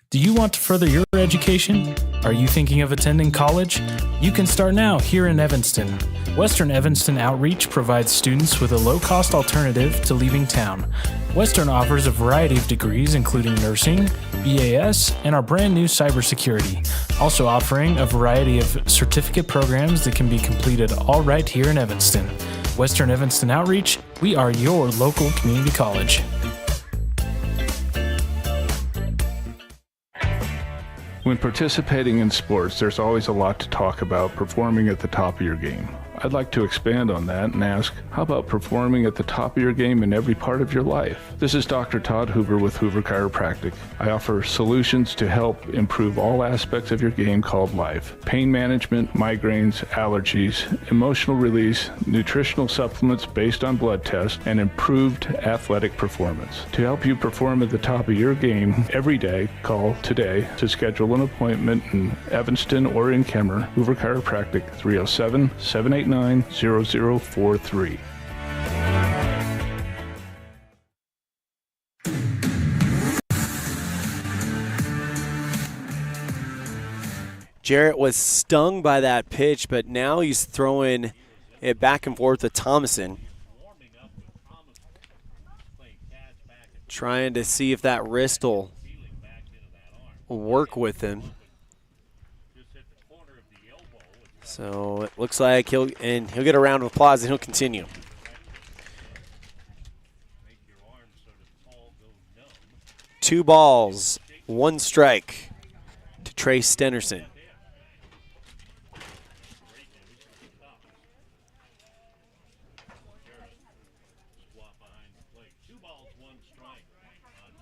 Do you want to further your education? Are you thinking of attending college? You can start now here in Evanston. Western Evanston Outreach provides students with a low-cost alternative to leaving town. Western offers a variety of degrees including nursing, BAS, and our brand new cybersecurity. Also offering a variety of certificate programs that can be completed all right here in Evanston. Western Evanston Outreach, we are your local community college. When participating in sports, there's always a lot to talk about performing at the top of your game. I'd like to expand on that and ask, how about performing at the top of your game in every part of your life? This is Dr. Todd Hoover with Hoover Chiropractic. I offer solutions to help improve all aspects of your game called life. Pain management, migraines, allergies, emotional release, nutritional supplements based on blood tests, and improved athletic performance. To help you perform at the top of your game every day, call today to schedule an appointment in Evanston or in Kemmer. Hoover Chiropractic, 307-789-0043. Jarrett was stung by that pitch, but now he's throwing it back and forth to Thomason. Trying to see if that wrist will work with him. So it looks like he'll get a round of applause and he'll continue. Two balls, 1 strike to Trace Stenderson.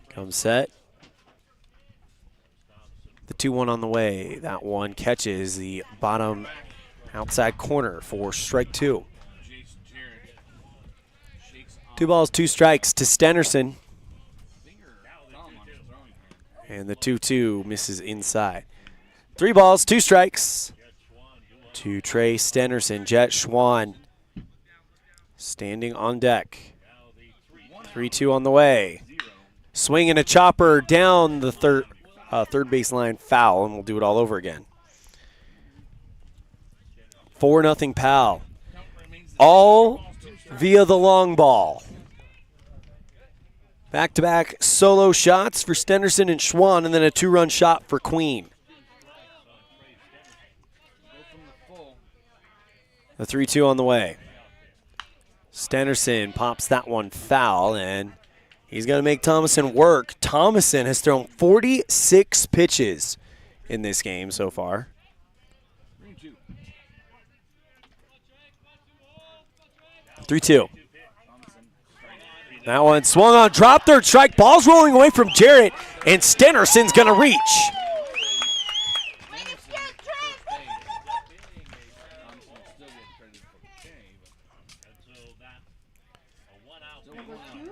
Come set. The 2-1 on the way. That one catches the bottom outside corner for strike 2. 2 balls, 2 strikes to Stenderson. And the 2-2 misses inside. 3 balls, 2 strikes to Trey Stenderson. Jet Schwann standing on deck. 3-2 on the way. Swing and a chopper down the third baseline, foul, and we'll do it all over again. 4-0 Powell. All via the long ball. Back-to-back solo shots for Stenderson and Schwann, and then a 2-run shot for Queen. The 3-2 on the way. Stenderson pops that one foul, and he's going to make Thomason work. Thomason has thrown 46 pitches in this game so far. 3-2. That one swung on, drop, third strike. Ball's rolling away from Jarrett, and Stenderson's going to reach.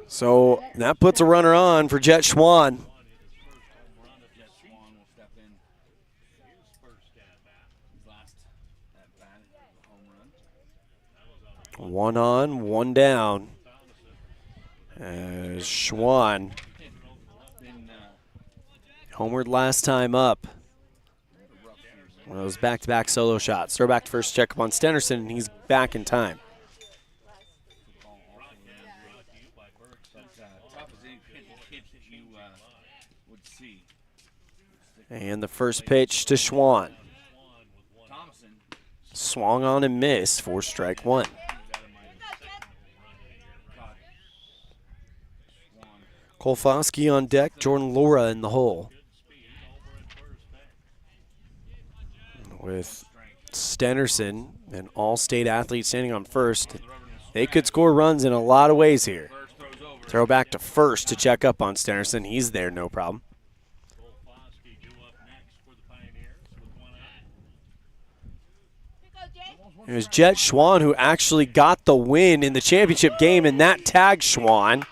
So that puts a runner on for Jet Schwann. 1 on, 1 down. Schwann homeward last time up. One of those back-to-back solo shots. Throw back to first, check up on Stennerson, and he's back in time. And the first pitch to Schwann. Swung on and missed for strike 1. Kolfoski on deck, Jordan Laura in the hole. With Stennerson, an all-state athlete, standing on first, they could score runs in a lot of ways here. Throw back to first to check up on Stennerson. He's there, no problem. It was Jet Schwann who actually got the win in the championship game, and that tagged Schwann.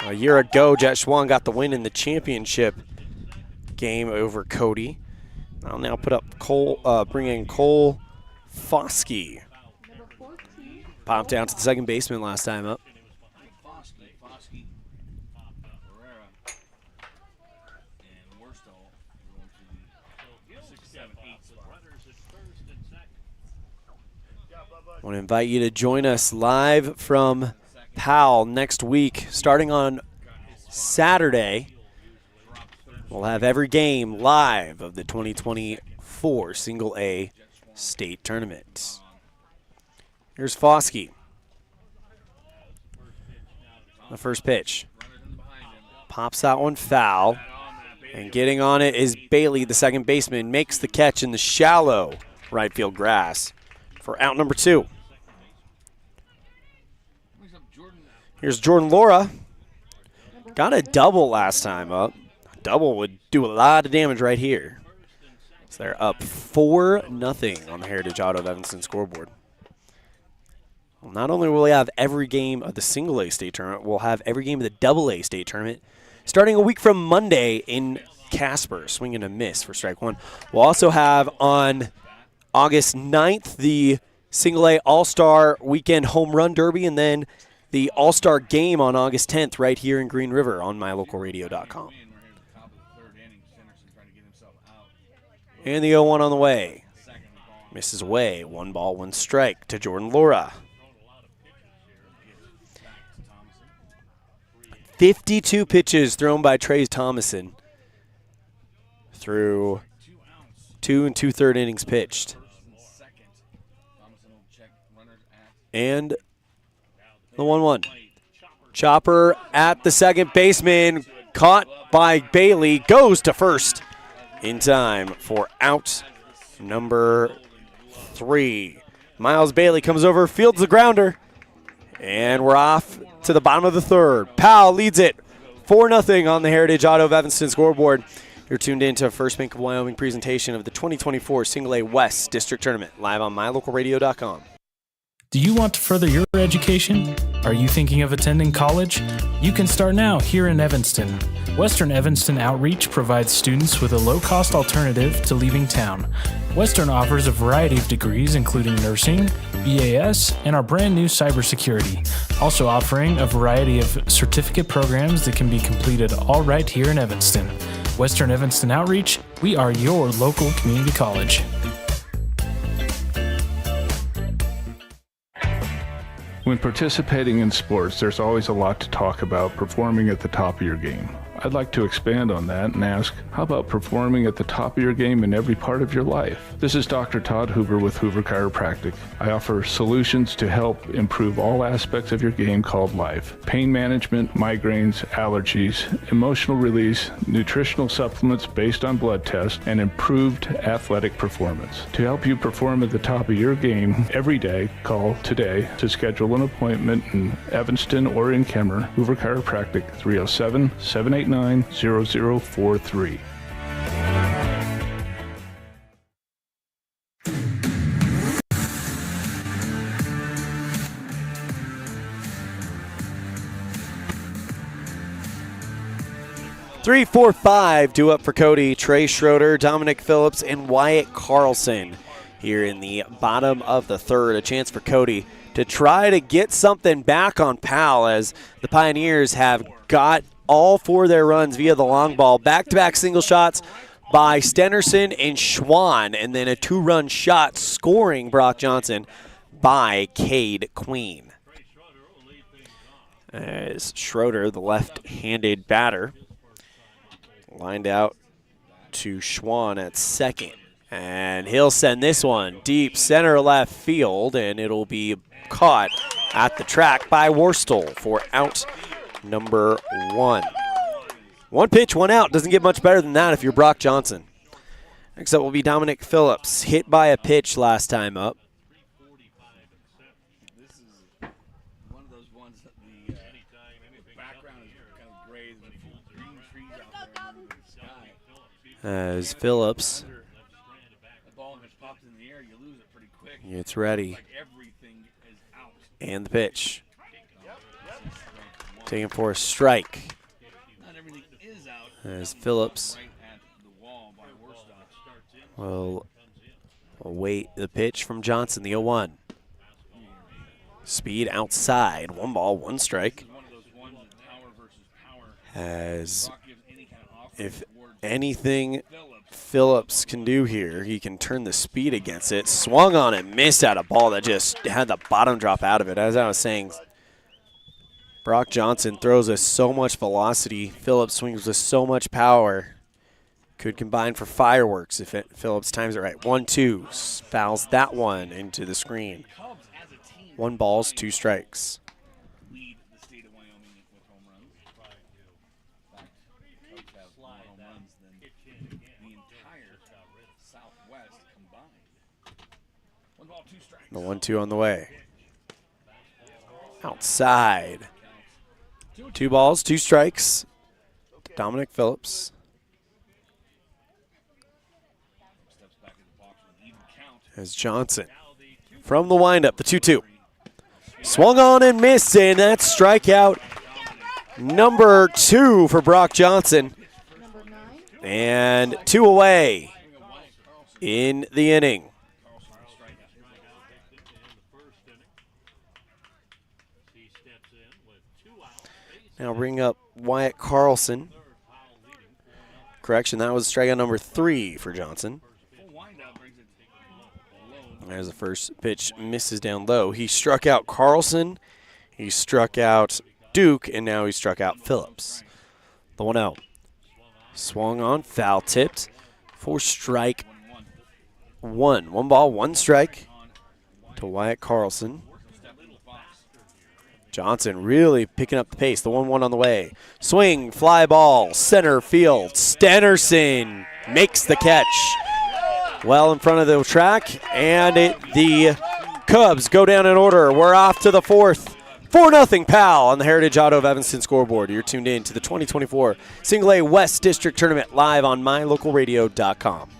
A year ago, Jet Schwann got the win in the championship game over Cody. I'll now put up bring in Cole Foskey. Popped down to the second baseman last time up. I want to invite you to join us live from Powell next week, starting on Saturday. We'll have every game live of the 2024 Single A State Tournament. Here's Foskey. The first pitch. Pops that one foul. And getting on it is Bailey, the second baseman, makes the catch in the shallow right field grass for out number 2. Here's Jordan Laura. Got a double last time up. A double would do a lot of damage right here. So they're up 4-0 on the Heritage Auto of Evanston scoreboard. Well, not only will we have every game of the Single A State Tournament, we'll have every game of the Double A State Tournament starting a week from Monday in Casper. Swing and a miss for strike 1. We'll also have on August 9th the Single A All-Star Weekend Home Run Derby, and then the All-Star Game on August 10th right here in Green River on mylocalradio.com. And the 0-1 on the way. Misses away. 1 ball, 1 strike to Jordan Laura. 52 pitches thrown by Trey Thomason through 2 2/3 innings pitched. And the 1-1. Chopper at the second baseman, caught by Bailey, goes to first in time for out number 3. Miles Bailey comes over, fields the grounder, and we're off to the bottom of the 3rd. Powell leads it 4-0 on the Heritage Auto of Evanston scoreboard. You're tuned in to First Bank of Wyoming presentation of the 2024 Single A West District Tournament, live on mylocalradio.com. Do you want to further your education? Are you thinking of attending college? You can start now here in Evanston. Western Evanston Outreach provides students with a low-cost alternative to leaving town. Western offers a variety of degrees including nursing, BAS, and our brand new cybersecurity, also offering a variety of certificate programs that can be completed all right here in Evanston. Western Evanston Outreach, we are your local community college. When participating in sports, there's always a lot to talk about performing at the top of your game. I'd like to expand on that and ask, how about performing at the top of your game in every part of your life? This is Dr. Todd Huber with Hoover Chiropractic. I offer solutions to help improve all aspects of your game called life. Pain management, migraines, allergies, emotional release, nutritional supplements based on blood tests, and improved athletic performance. To help you perform at the top of your game every day, call today to schedule an appointment in Evanston or in Kemmer. Hoover Chiropractic, 307-789-0043. 3-4-5 due up for Cody, Trey Schroeder, Dominic Phillips, and Wyatt Carlson. here in the bottom of the third. A chance for Cody to try to get something back on Powell, as the Pioneers have got all 4 of their runs via the long ball. Back-to-back single shots by Stenerson and Schwann, and then a 2-run shot scoring Brock Johnson by Cade Queen. As Schroeder, the left-handed batter, lined out to Schwann at second. And he'll send this one deep center left field, and it'll be caught at the track by Worstel for out number 1. 1 pitch, 1 out. Doesn't get much better than that if you're Brock Johnson. Next up will be Dominic Phillips, hit by a pitch last time up. This is one of those ones that the background is kind of gray with green trees out there in the sky. As Phillips The ball just pops in the air, you lose it pretty quick. gets ready. Like everything is out. And the pitch. Taking for a strike. Not everything is out. As Phillips Right at the wall by Worstel. will await the pitch from Johnson, the 0-1. Speed outside. 1 ball, 1 strike. As if anything Phillips can do here, he can turn the speed against it. Swung on it, missed out a ball that just had the bottom drop out of it. As I was saying, Brock Johnson throws with so much velocity. Phillips swings with so much power. Could combine for fireworks if Phillips times it right. 1-2, fouls that one into the screen. 1 ball, 2 strikes. Lead the state of Wyoming with home runs. In fact, the Cubs have more home runs than the entire Southwest combined. 1 ball, 2 strikes. The 1-2 on the way. Outside. 2 balls, 2 strikes. Dominic Phillips. As Johnson from the windup, the 2-2. Swung on and missed, and that's strikeout number 2 for Brock Johnson. And 2 away in the inning. Now bring up Wyatt Carlson. Correction, that was strikeout number 3 for Johnson. As the first pitch misses down low. He struck out Carlson, he struck out Duke, and now he struck out Phillips. The 1-0. Swung on, foul tipped for strike 1. 1 ball, 1 strike to Wyatt Carlson. Johnson really picking up the pace. The 1-1 on the way. Swing, fly ball, center field. Stenerson makes the catch. Well in front of the track, and the Cubs go down in order. We're off to the 4th. 4-0 Powell on the Heritage Auto of Evanston scoreboard. You're tuned in to the 2024 Single A West District Tournament live on mylocalradio.com.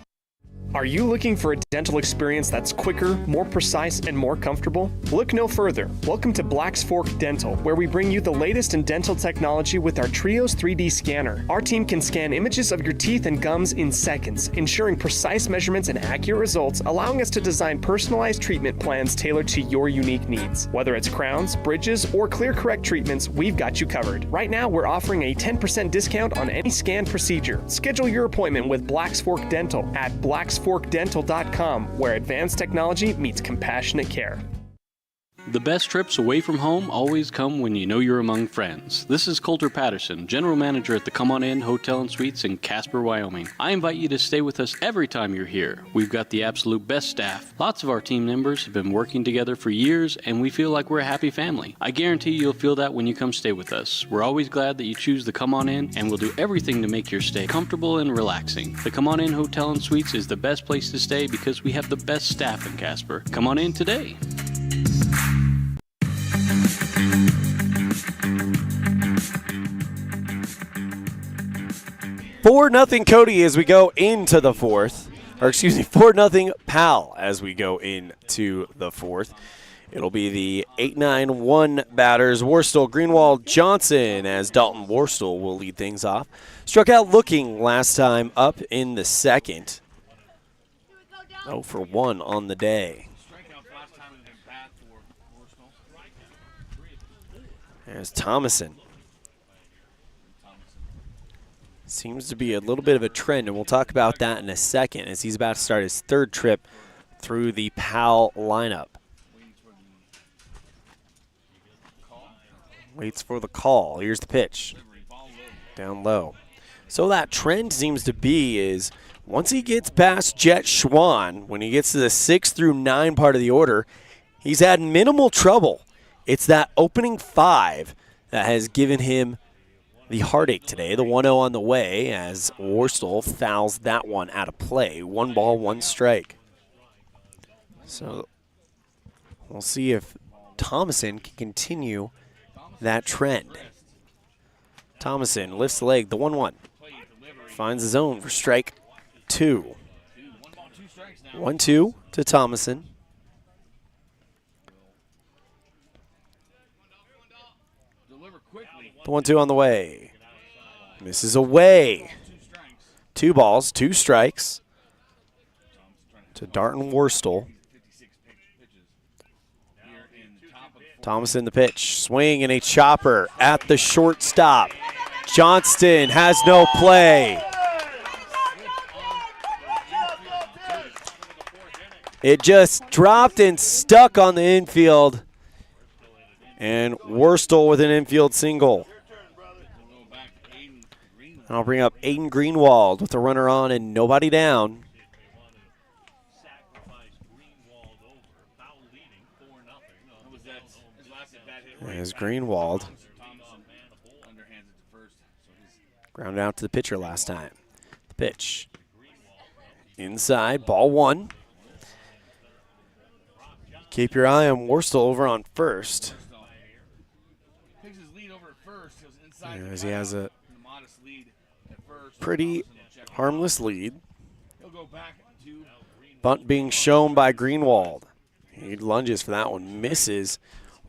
Are you looking for a dental experience that's quicker, more precise, and more comfortable? Look no further. Welcome to Black's Fork Dental, where we bring you the latest in dental technology with our Trios 3D scanner. Our team can scan images of your teeth and gums in seconds, ensuring precise measurements and accurate results, allowing us to design personalized treatment plans tailored to your unique needs. Whether it's crowns, bridges, or clear correct treatments, we've got you covered. Right now, we're offering a 10% discount on any scan procedure. Schedule your appointment with Black's Fork Dental at blacksforkdental.com, where advanced technology meets compassionate care. The best trips away from home always come when you know you're among friends. This is Coulter Patterson, General Manager at the Come On In Hotel and Suites in Casper, Wyoming. I invite you to stay with us every time you're here. We've got the absolute best staff. Lots of our team members have been working together for years, and we feel like we're a happy family. I guarantee you'll feel that when you come stay with us. We're always glad that you choose the Come On In, and we'll do everything to make your stay comfortable and relaxing. The Come On In Hotel and Suites is the best place to stay because we have the best staff in Casper. Come on in today. 4-0 Cody as we go into the 4th. Or excuse me, 4-0 Powell as we go into the 4th. It'll be the 8-9-1 batters, Worstel, Greenwald, Johnson, as Dalton Worstel will lead things off. Struck out looking last time up in the 2nd. 0 for 1 on the day. There's Thomason. Seems to be a little bit of a trend, and we'll talk about that in a second as he's about to start his third trip through the Powell lineup. Waits for the call. Here's the pitch. Down low. So that trend seems to be is once he gets past Jet Schwan, when he gets to the 6 through 9 part of the order, he's had minimal trouble. It's that opening 5 that has given him the heartache today. The 1-0 on the way as Worstel fouls that one out of play. 1 ball, 1 strike. So we'll see if Thomason can continue that trend. Thomason lifts the leg, the 1-1. Finds his own for strike 2. 1-2 to Thomason. The 1-2 on the way. Misses away. 2 balls, 2 strikes to Darton Worstel. Thomason the pitch. Swing and a chopper at the shortstop. Johnston has no play. It just dropped and stuck on the infield. And Worstel with an infield single. And I'll bring up Aiden Greenwald with a runner on and nobody down. There's Greenwald. Grounded out to the pitcher last time. The pitch. Inside, ball 1. Keep your eye on Worstel over on first. As he has a pretty harmless lead. Bunt being shown by Greenwald. He lunges for that one, misses.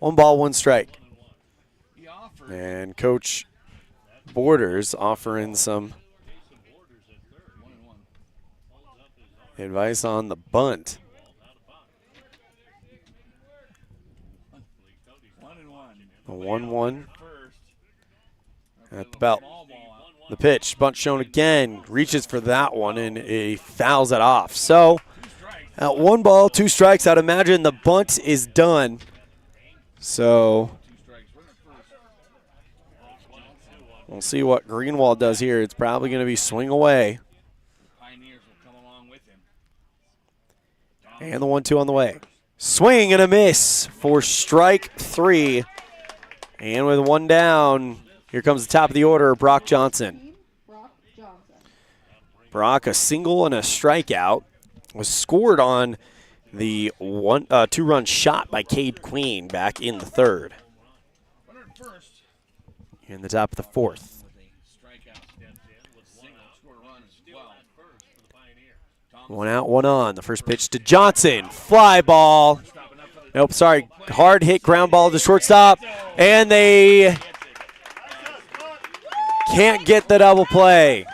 1 ball, 1 strike. And Coach Borders offering some advice on the bunt. A 1-1 at the belt. The pitch, bunt shown again, reaches for that one, and he fouls it off. So at 1 ball, 2 strikes, I'd imagine the bunt is done. So we'll see what Greenwald does here. It's probably going to be swing away. And the 1-2 on the way. Swing and a miss for strike 3. And with 1 down, here comes the top of the order, Brock Johnson. Brock, a single and a strikeout, was scored on the 2-run shot by Cade Queen back in the 3rd. In the top of the 4th. 1 out, 1 on. The first pitch to Johnson. Fly ball. Nope, sorry. Hard hit ground ball to shortstop. And they can't get the double play.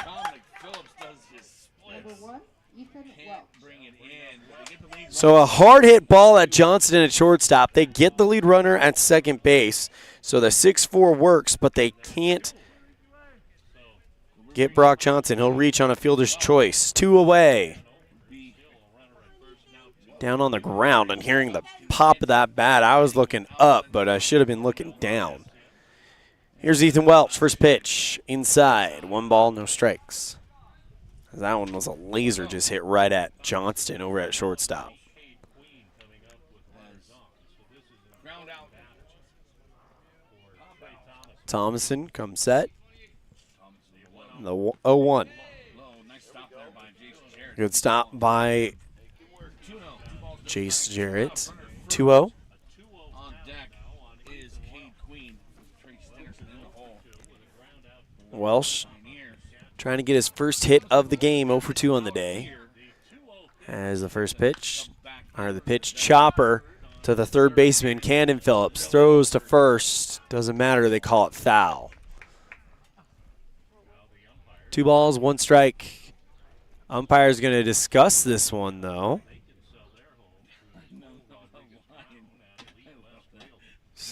So a hard hit ball at Johnston at shortstop. They get the lead runner at second base. So the 6-4 works, but they can't get Brock Johnson. He'll reach on a fielder's choice. 2 away. Down on the ground, and hearing the pop of that bat, I was looking up, but I should have been looking down. Here's Ethan Welch, first pitch, inside, 1 ball, no strikes. That one was a laser, just hit right at Johnston over at shortstop. Thomason comes set. The 0-1. Good stop by Jace Jarrett. 2-0. Welsh trying to get his first hit of the game, 0 for 2 on the day. As the first pitch, or the pitch chopper to the third baseman, Camden Phillips. Throws to first. Doesn't matter, they call it foul. 2 balls, 1 strike. Umpire's going to discuss this one, though.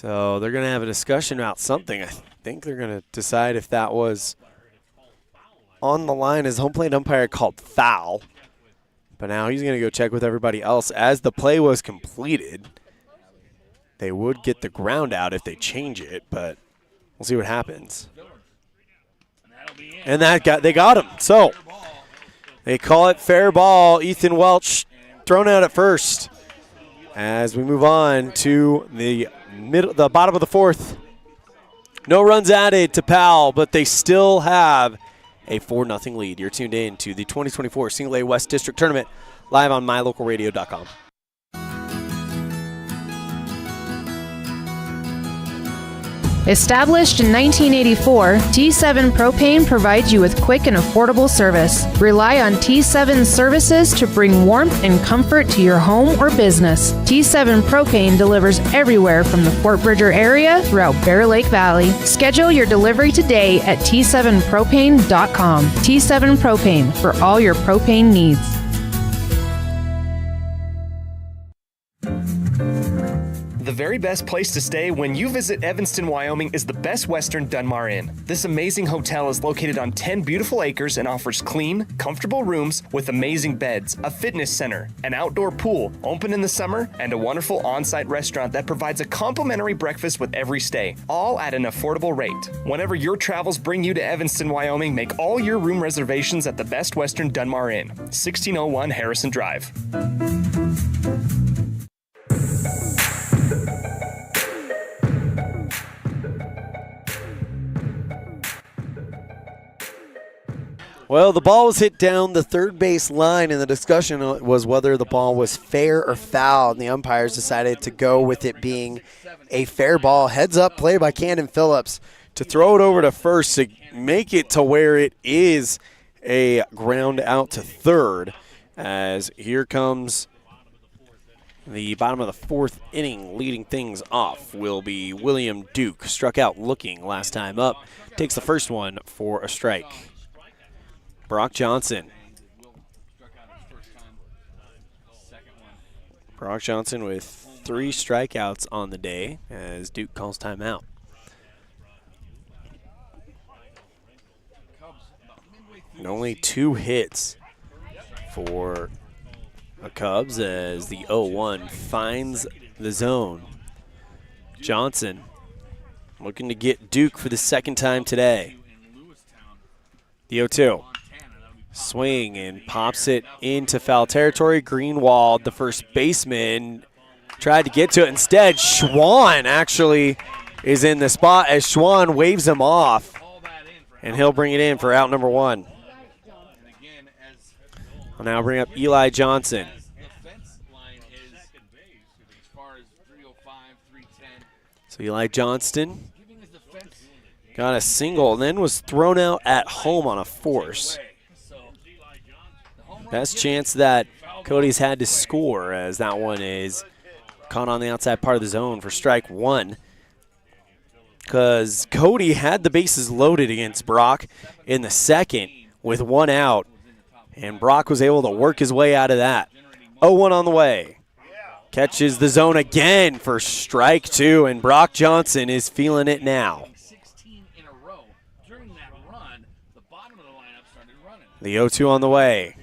So they're going to have a discussion about something. I think they're going to decide if that was on the line as home plate umpire called foul. But now he's going to go check with everybody else. As the play was completed, they would get the ground out if they change it, but we'll see what happens. And they got him. So they call it fair ball. Ethan Welch thrown out at first. As we move on to the bottom of the fourth. No runs added to Powell, but they still have a 4-0 lead. You're tuned in to the 2024 Single A West District Tournament live on mylocalradio.com. Established in 1984, T7 Propane provides you with quick and affordable service. Rely on T7's services to bring warmth and comfort to your home or business. T7 Propane delivers everywhere from the Fort Bridger area throughout Bear Lake Valley. Schedule your delivery today at T7propane.com. T7 Propane, for all your propane needs. The very best place to stay when you visit Evanston, Wyoming is the Best Western Dunmar Inn. This amazing hotel is located on 10 beautiful acres and offers clean, comfortable rooms with amazing beds, a fitness center, an outdoor pool, open in the summer, and a wonderful on-site restaurant that provides a complimentary breakfast with every stay, all at an affordable rate. Whenever your travels bring you to Evanston, Wyoming, make all your room reservations at the Best Western Dunmar Inn, 1601 Harrison Drive. Well, the ball was hit down the third base line, and the discussion was whether the ball was fair or foul, and the umpires decided to go with it being a fair ball. Heads-up play by Cannon Phillips to throw it over to first to make it to where it is a ground out to third, as here comes the bottom of the fourth inning. Leading things off will be William Duke. Struck out looking last time up. Takes the first one for a strike. Brock Johnson. Brock Johnson with 3 strikeouts on the day as Duke calls timeout. And only 2 hits for the Cubs as the 0-1 finds the zone. Johnson looking to get Duke for the second time today. The 0-2. Swing and pops it into foul territory. Greenwald, the first baseman, tried to get to it. Instead, Schwann actually is in the spot as Schwann waves him off, and he'll bring it in for out number 1. I'll now bring up Eli Johnson. So Eli Johnston got a single and then was thrown out at home on a force. Best chance that Cody's had to score, as that one is caught on the outside part of the zone for strike 1. Because Cody had the bases loaded against Brock in the second with 1 out, and Brock was able to work his way out of that. 0-1 on the way. Catches the zone again for strike 2, and Brock Johnson is feeling it now. The 0-2 on the way.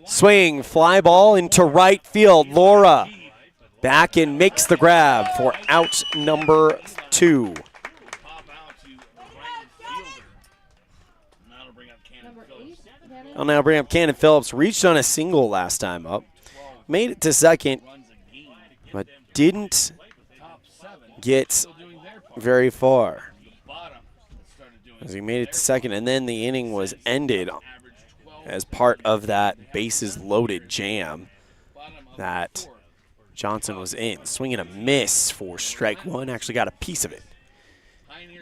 Swing, fly ball into right field. Laura back and makes the grab for out number 2. I'll now bring up Cannon Phillips. Reached on a single last time up. Made it to second, but didn't get very far, as he made it to second, and then the inning was ended as part of that bases loaded jam that Johnson was in. Swing and a miss for strike 1. Actually got a piece of it.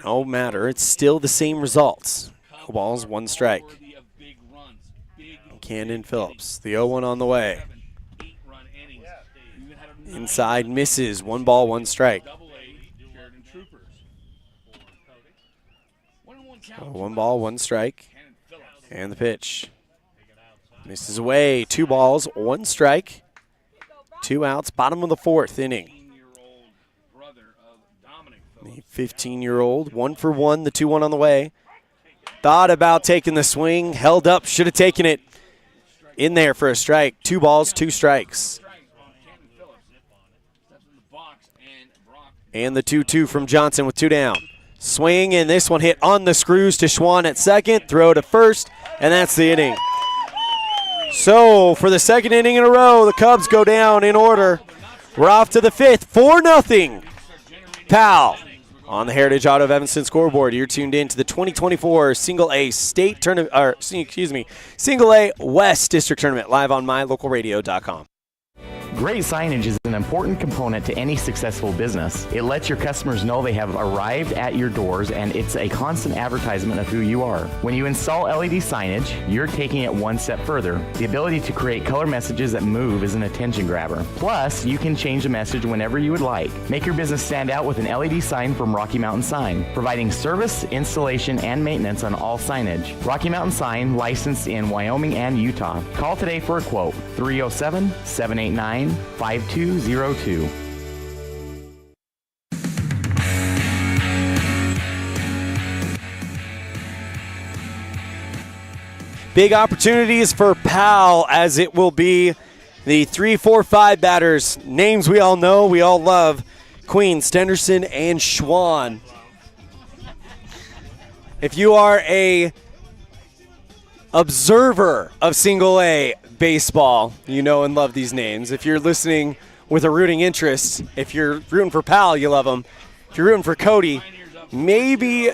No matter. It's still the same results. No balls, 1 strike. Cannon Phillips. The 0-1 on the way. Inside misses. 1 ball, 1 strike. So 1 ball, 1 strike. And the pitch. Misses away. 2 balls, 1 strike. 2 outs. Bottom of the 4th inning. The 15-year-old, 1 for 1, the 2-1 on the way. Thought about taking the swing, held up, should have taken it in there for a strike. 2 balls, 2 strikes. And the 2-2 from Johnson with 2 down. Swing, and this one hit on the screws to Schwann at second. Throw to first, and that's the inning. So for the second inning in a row, the Cubs go down in order. We're off to the 5th, 4-0. Powell on the Heritage Auto of Evanston scoreboard. You're tuned in to the 2024 Single A State Tournament, or Single A West District Tournament, live on mylocalradio.com. Great signage is an important component to any successful business. It lets your customers know they have arrived at your doors, and it's a constant advertisement of who you are. When you install LED signage, you're taking it one step further. The ability to create color messages that move is an attention grabber. Plus, you can change the message whenever you would like. Make your business stand out with an LED sign from Rocky Mountain Sign, providing service, installation, and maintenance on all signage. Rocky Mountain Sign, licensed in Wyoming and Utah. Call today for a quote, 307-789-5202. Big opportunities for Powell, as it will be the 3, 4, 5 batters. Names we all know, we all love. Queen, Stenderson, and Schwann. If you are a observer of Single A baseball, you know and love these names. If you're listening with a rooting interest, if you're rooting for Powell, you love them. If you're rooting for Cody, maybe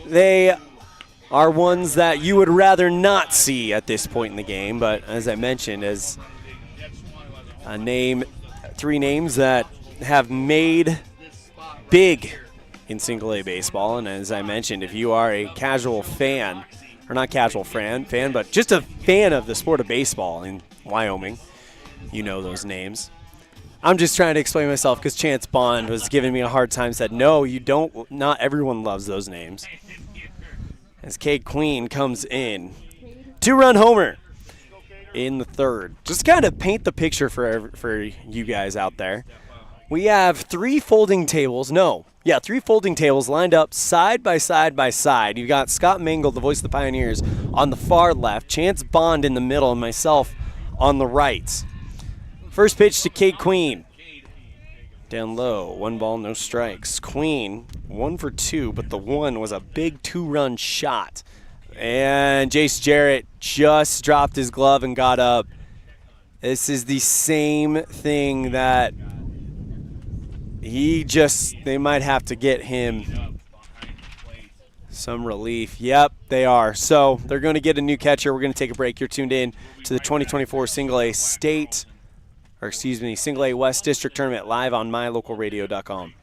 they are ones that you would rather not see at this point in the game. But as I mentioned, as a name, 3 names that have made big in Single A baseball. And as I mentioned, if you are a casual fan, or not casual fan, but just a fan of the sport of baseball in Wyoming, you know those names. I'm just trying to explain myself because Chance Bond was giving me a hard time, said, no, you don't, not everyone loves those names. As Cade Queen comes in. 2-run homer in the 3rd. Just kind of paint the picture for you guys out there. We have 3 folding tables. 3 folding tables lined up side by side by side. You got Scott Mangle, the voice of the Pioneers, on the far left, Chance Bond in the middle, and myself on the right. First pitch to Cade Queen. Down low, 1 ball, no strikes. Queen, 1 for 2, but the 1 was a big 2-run shot. And Jace Jarrett just dropped his glove and got up. This is the same thing that they might have to get him some relief. Yep, they are. So they're going to get a new catcher. We're going to take a break. You're tuned in to the 2024 Single A Single A West District Tournament, live on mylocalradio.com.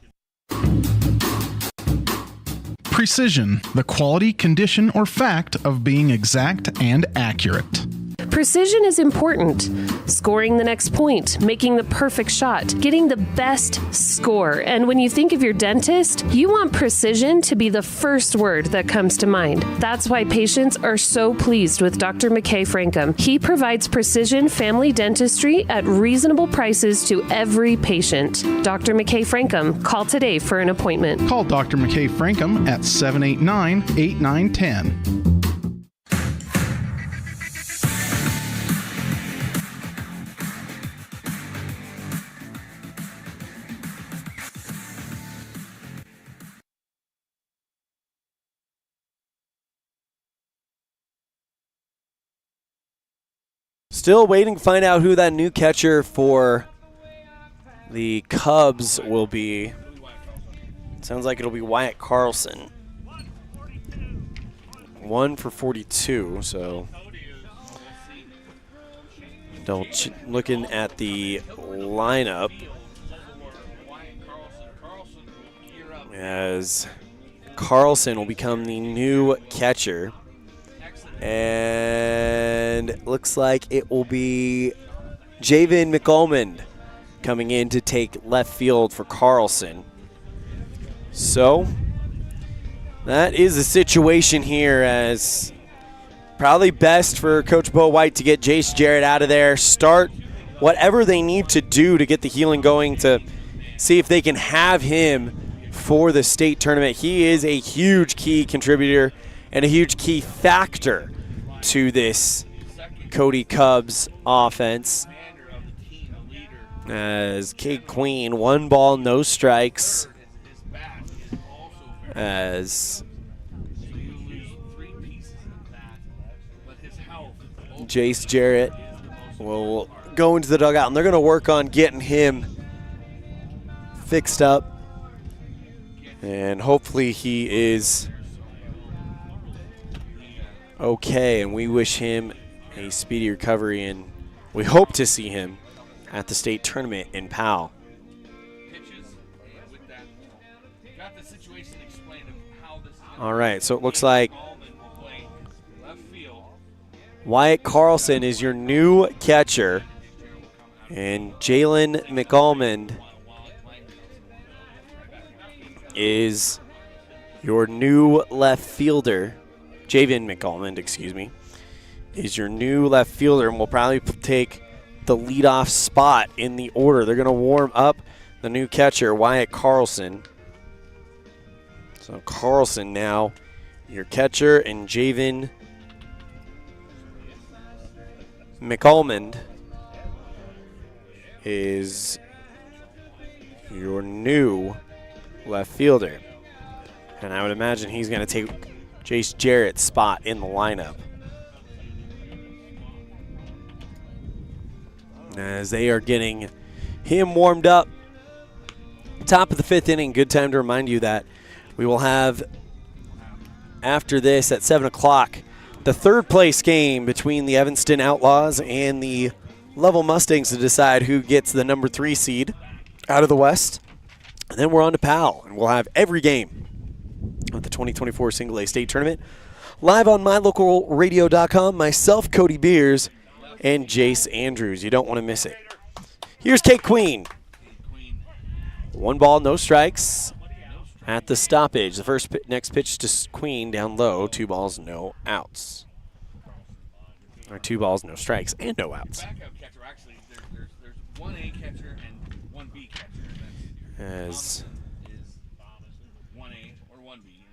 Precision, the quality, condition, or fact of being exact and accurate. Precision is important. Scoring the next point, making the perfect shot, getting the best score. And when you think of your dentist, you want precision to be the first word that comes to mind. That's why patients are so pleased with Dr. McKay Frankum. He provides precision family dentistry at reasonable prices to every patient. Dr. McKay Frankum, call today for an appointment. Call Dr. McKay Frankum at 789-8910. Still waiting to find out who that new catcher for the Cubs will be. Sounds like it'll be Wyatt Carlson. 1 for 42, so looking at the lineup as Carlson will become the new catcher. And looks like it will be Javen McAlmond coming in to take left field for Carlson. So that is the situation here, as probably best for Coach Bo White to get Jace Jarrett out of there, start whatever they need to do to get the healing going, to see if they can have him for the state tournament. He is a huge key contributor and a huge key factor to this Cody Cubs offense. As Cade Queen, 1 ball, no strikes. As Jace Jarrett will go into the dugout, and they're going to work on getting him fixed up. And hopefully he is okay, and we wish him a speedy recovery, and we hope to see him at the state tournament in Powell. All right, so it looks like Wyatt Carlson is your new catcher, and Jalen McAlmond is your new left fielder. Javen McAlmond, excuse me, is your new left fielder, and will probably take the leadoff spot in the order. They're going to warm up the new catcher, Wyatt Carlson. So Carlson now your catcher, and Javen McAlmond is your new left fielder. And I would imagine he's going to take Jace Jarrett's spot in the lineup. As they are getting him warmed up. Top of the 5th inning. Good time to remind you that we will have, after this at 7 o'clock, the 3rd place game between the Evanston Outlaws and the Lovell Mustangs to decide who gets the number 3 seed out of the West. And then we're on to Powell, and we'll have every game of the 2024 Single A State Tournament live on mylocalradio.com. Myself, Cody Beers, and Jace Andrews. You don't want to miss it. Here's Cade Queen. 1 ball, no strikes at the stoppage. The next pitch to Queen down low. 2 balls, no outs. Or 2 balls, no strikes, and no outs. There's 1A catcher and 1B catcher. As 1A or 1B.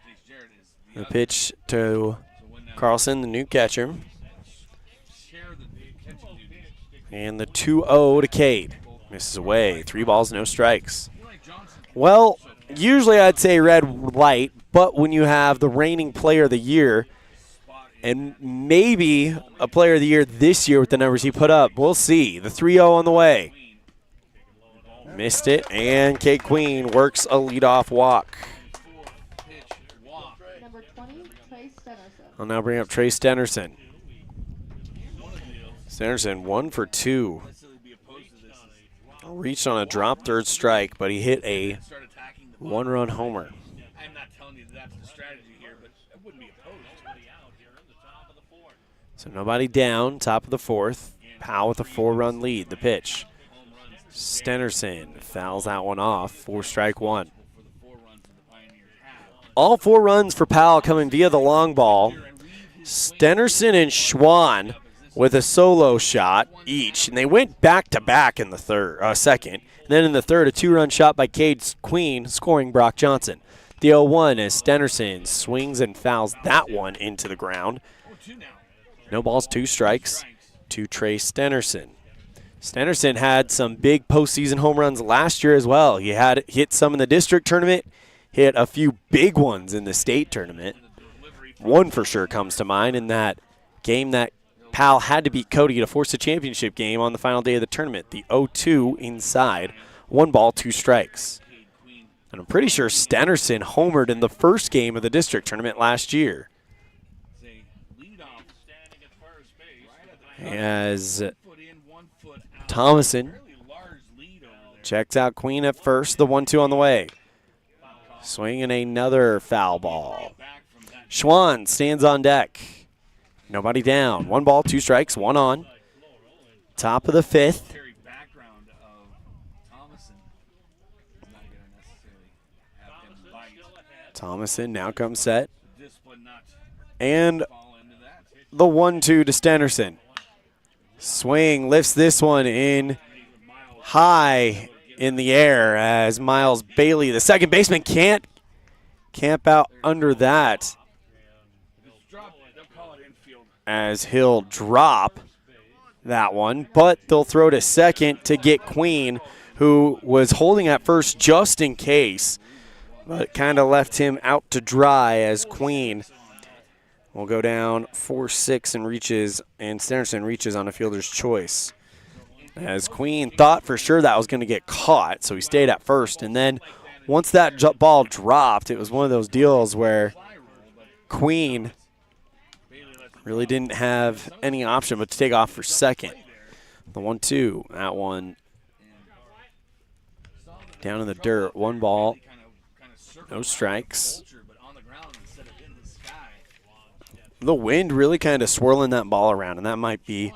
Jace Jarrett is the pitch to Carlson, the new catcher. And the 2-0 to Cade. Misses away. 3 balls, no strikes. Well, usually I'd say red light, but when you have the reigning player of the year and maybe a player of the year this year with the numbers he put up, we'll see. The 3-0 on the way. Missed it, and Cade Queen works a leadoff walk. Number 20, Trey Stenerson. I'll now bring up Trey Stenerson. Stenerson 1 for 2. Reached on a drop 3rd strike, but he hit a 1-run homer. I'm not telling you that's the strategy here, but I wouldn't be opposed. So nobody down, top of the 4th. Powell with a 4-run lead. The pitch. Stenerson fouls that one off for strike 1. All 4 runs for Powell coming via the long ball. Stenerson and Schwann with a solo shot each, and they went back-to-back in the second. And then in the third, a 2-run shot by Cade Queen, scoring Brock Johnson. The 0-1 as Stenerson swings and fouls that one into the ground. No balls, 2 strikes to Trey Stenerson. Stenerson had some big postseason home runs last year as well. He had hit some in the district tournament, hit a few big ones in the state tournament. One for sure comes to mind in that game that Powell had to beat Cody to force a championship game on the final day of the tournament. The 0-2 inside, 1 ball, 2 strikes. And I'm pretty sure Stenerson homered in the first game of the district tournament last year. As Thomason checks out Queen at first, the 1-2 on the way. Swinging another foul ball. Schwann stands on deck. Nobody down. 1 ball, 2 strikes, 1 on. Top of the 5th. Thomason now comes set. And the 1-2 to Stenerson. Swing, lifts this one in high in the air as Miles Bailey, the second baseman, can't camp out under that as he'll drop that one, but they'll throw to second to get Queen, who was holding at first just in case, but kind of left him out to dry as Queen will go down 4-6 and Stennerson reaches on a fielder's choice. As Queen thought for sure that was going to get caught, so he stayed at first. And then once that ball dropped, it was one of those deals where Queen really didn't have any option but to take off for second. The 1-2, that one down in the dirt. 1 ball, no strikes. The wind really kind of swirling that ball around, and that might be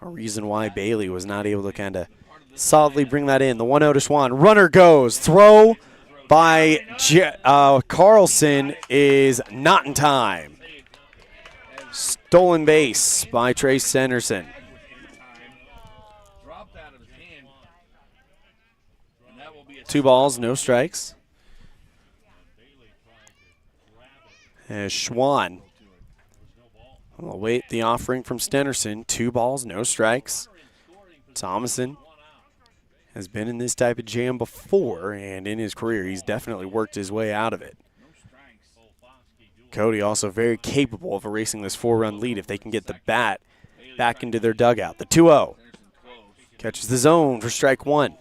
a reason why Bailey was not able to kind of solidly bring that in. The 1-0 to Schwann. Runner goes. Throw by Carlson is not in time. Stolen base by Trey Stennerson. Two balls, no strikes. As Schwann will await the offering from Stennerson. 2 balls, no strikes. Thomason has been in this type of jam before, and in his career, he's definitely worked his way out of it. Cody also very capable of erasing this 4-run lead if they can get the bat back into their dugout. The 2-0 catches the zone for strike 1.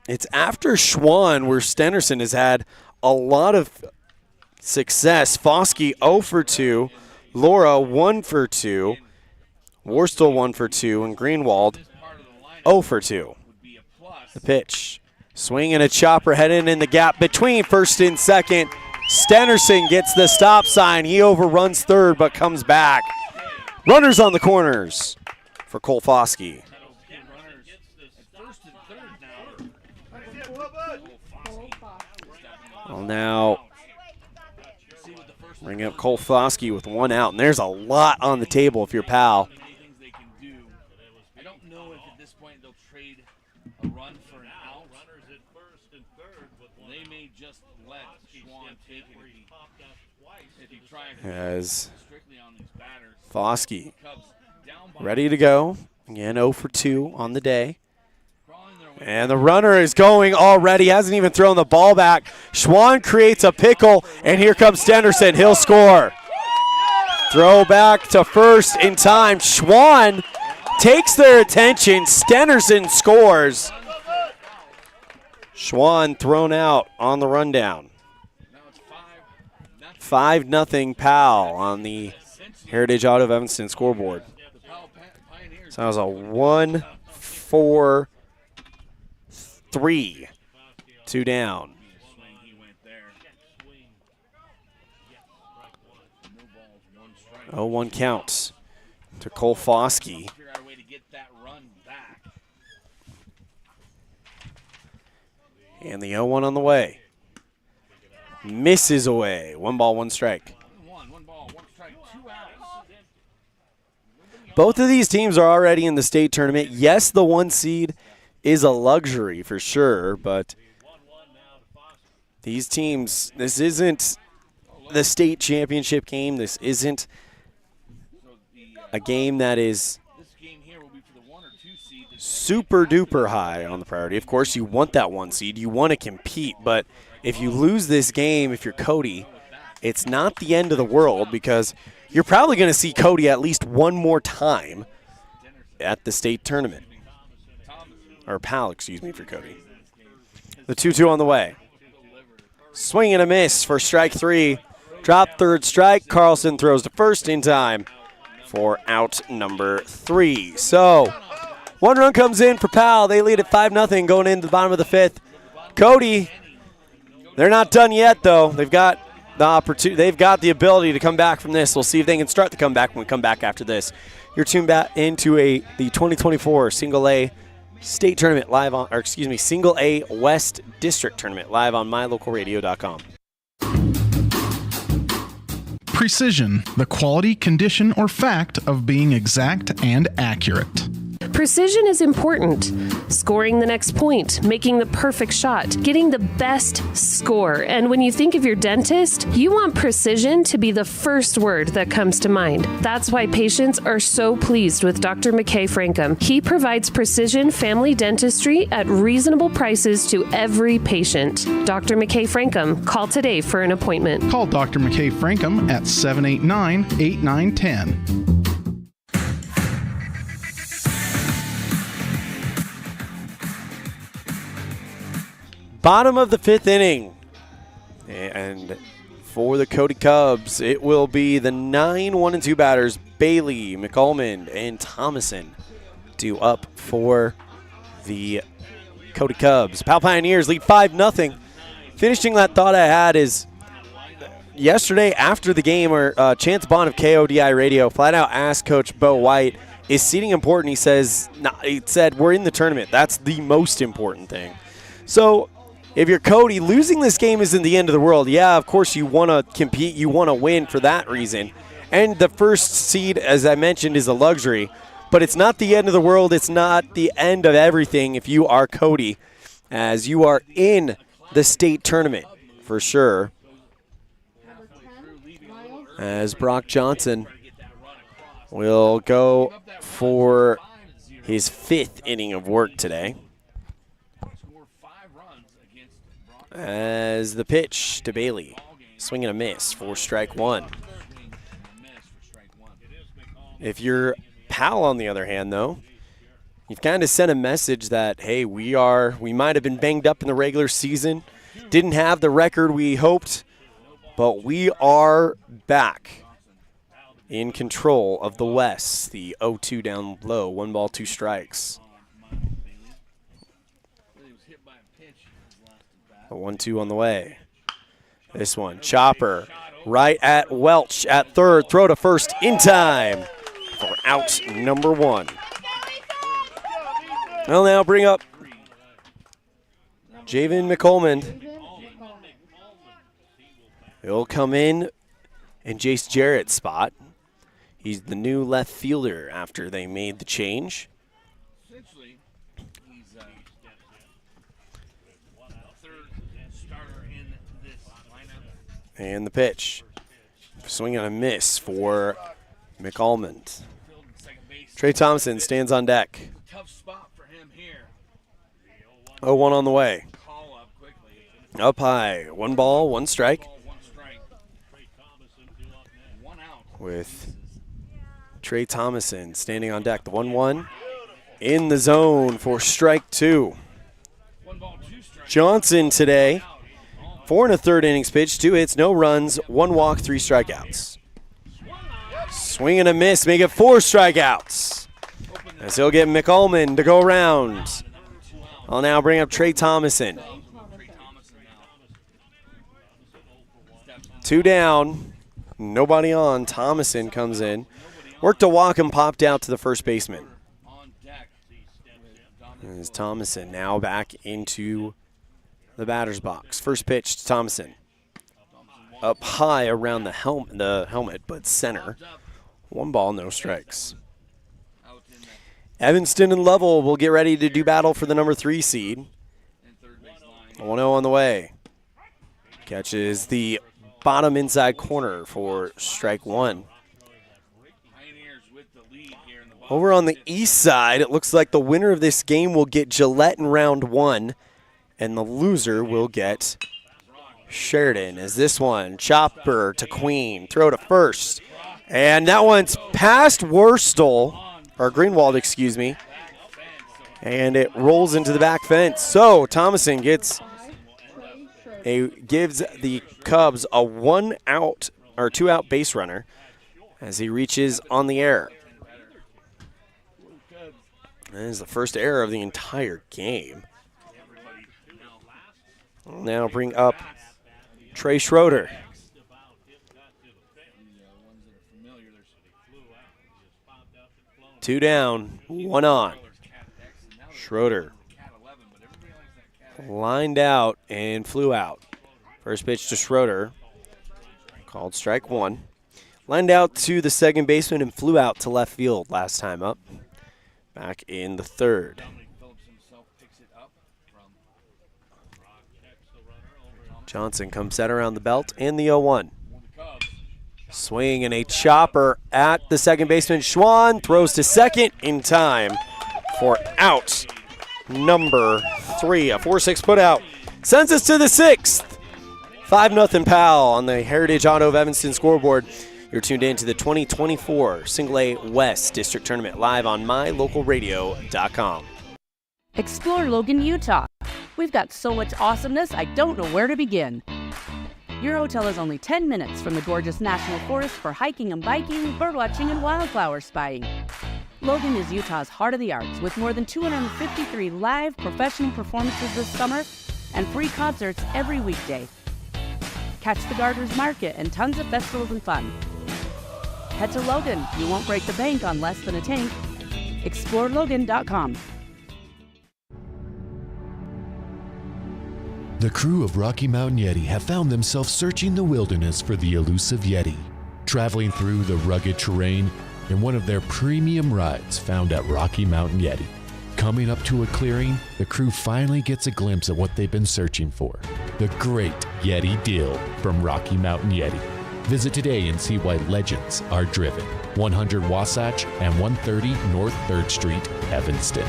It's after Schwann where Stennerson has had a lot of success. Foskey 0 for 2, Laura 1 for 2, Worstel 1 for 2, and Greenwald 0 for 2. The pitch. Swing and a chopper heading in the gap between first and second. Stennerson gets the stop sign. He overruns third but comes back. Runners on the corners for Cole Foskey. Well, now bring up Cole Foskey with 1 out, and there's a lot on the table if you're Powell. I don't know if at this point they'll trade a run for an out. They may just let Schwann take it if he tries As strictly on these batters. Foskey ready to go. Again, 0 for 2 on the day. And the runner is going already, hasn't even thrown the ball back. Schwann creates a pickle, and here comes Stennerson. He'll score. Throw back to first in time. Schwann takes their attention. Stennerson scores. Schwann thrown out on the rundown. 5-0 Powell on the Heritage Auto of Evanston scoreboard. So that was a 1-4-3. 2 down. 0-1 counts to Cole Foskey. And the 0-1 on the way. Misses away. 1 ball, 1 strike. Both of these teams are already in the state tournament. Yes, the 1 seed is a luxury for sure, but these teams, this isn't the state championship game. This isn't a game that is super duper high on the priority. Of course, you want that 1 seed. You want to compete, but if you lose this game, if you're Cody, it's not the end of the world because you're probably going to see Cody at least 1 more time at the state tournament. Or Powell, excuse me, for Cody. The 2-2 on the way. Swing and a miss for strike 3. Drop third strike. Carlson throws to first in time for out number 3. So 1 run comes in for Powell. They lead at 5-0 going into the bottom of the 5th. Cody, they're not done yet, though. They've got the opportunity. They've got the ability to come back from this. We'll see if they can start the comeback when we come back after this. You're tuned back into the 2024 Single A State Tournament live on, or excuse me, Single A West District Tournament live on mylocalradio.com. Precision, the quality, condition, or fact of being exact and accurate. Precision is important. Scoring the next point, making the perfect shot, getting the best score. And when you think of your dentist, you want precision to be the first word that comes to mind. That's why patients are so pleased with Dr. McKay Frankum. He provides precision family dentistry at reasonable prices to every patient. Dr. McKay Frankum, call today for an appointment. Call Dr. McKay Frankum at 789-8910. Bottom of the 5th inning. And for the Cody Cubs, it will be the 9-1-2 batters, Bailey, McCollman, and Thomason due up for the Cody Cubs. Powell Pioneers lead 5-0. Finishing that thought I had is yesterday after the game, Chance Bond of KODI Radio flat out asked Coach Bo White, is seeding important? He says, he said, we're in the tournament. That's the most important thing. So if you're Cody, losing this game isn't the end of the world. Yeah, of course you want to compete. You want to win for that reason. And the first seed, as I mentioned, is a luxury. But it's not the end of the world. It's not the end of everything if you are Cody, as you are in the state tournament for sure. As Brock Johnson will go for his 5th inning of work today. As the pitch to Bailey, swing and a miss for strike one. If you're Powell, on the other hand, though, you've kind of sent a message that, hey, we might have been banged up in the regular season, didn't have the record we hoped, but we are back in control of the West. The 0-2 down low, 1 ball, 2 strikes. A 1-2 on the way. This one, chopper, right at Welch at third. Throw to first in time for out number 1. I'll now bring up Javen McCollman. He'll come in Jace Jarrett's spot. He's the new left fielder after they made the change. And the pitch. Swing and a miss for McCollman. Trey Thompson stands on deck. 0-1 on the way. Up high. 1 ball, 1 strike. With Trey Thomason standing on deck. The 1-1 in the zone for strike 2. Johnson today, 4 1/3 innings pitched, 2 hits, no runs, 1 walk, 3 strikeouts. Swing and a miss, make it 4 strikeouts. As he'll get McCollman to go around. I'll now bring up Trey Thomason. 2 down, nobody on. Thomason comes in. Worked a walk and popped out to the first baseman. As Thomason now back into the batter's box. First pitch to Thomason. Up high around the helmet, but center. 1 ball, no strikes. Evanston and Lovell will get ready to do battle for the number 3 seed. 1-0 on the way. Catches the bottom inside corner for strike 1. Over on the east side, it looks like the winner of this game will get Gillette in round 1, and the loser will get Sheridan. As this one, chopper to Queen, throw to first. And that one's past Greenwald, excuse me. And it rolls into the back fence. So Thomason gives the Cubs a 2-out base runner as he reaches on the air. That is the first error of the entire game. I'll now bring up Trey Schroeder. Two down, 1 on. Schroeder lined out and flew out. First pitch to Schroeder, called strike 1. Lined out to the second baseman and flew out to left field last time up. back in the third. Johnson comes set around the belt in the 0-1. Swing and a chopper at the second baseman. Schwann throws to second in time for out number 3. A 4-6 put out sends us to the 6th. 5-0 Powell on the Heritage Auto of Evanston scoreboard. You're tuned in to the 2024 Single A West District Tournament live on mylocalradio.com. Explore Logan, Utah. We've got so much awesomeness, I don't know where to begin. Your hotel is only 10 minutes from the gorgeous National Forest for hiking and biking, birdwatching, and wildflower spying. Logan is Utah's heart of the arts with more than 253 live professional performances this summer and free concerts every weekday. Catch the Garters Market and tons of festivals and fun. Head to Logan. You won't break the bank on less than a tank. ExploreLogan.com. The crew of Rocky Mountain Yeti have found themselves searching the wilderness for the elusive Yeti, traveling through the rugged terrain in one of their premium rides found at Rocky Mountain Yeti. Coming up to a clearing, the crew finally gets a glimpse at what they've been searching for, the great Yeti deal from Rocky Mountain Yeti. Visit today and see why legends are driven. 100 Wasatch and 130 North 3rd Street, Evanston.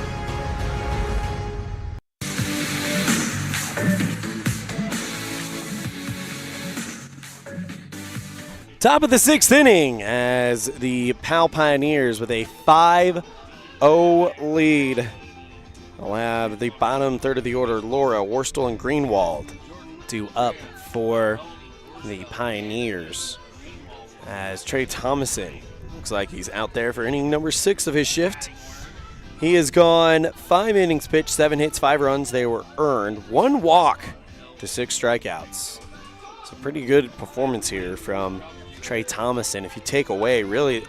Top of the 6th inning as the Powell Pioneers with a 5-0 lead. I'll have the bottom third of the order, Laura, Worstel, and Greenwald due up for the Pioneers. As Trey Thomason looks like he's out there for inning number 6 of his shift. He has gone 5 innings pitched, 7 hits, 5 runs. They were earned, 1 walk to 6 strikeouts. It's a pretty good performance here from Trey Thomason. If you take away, really,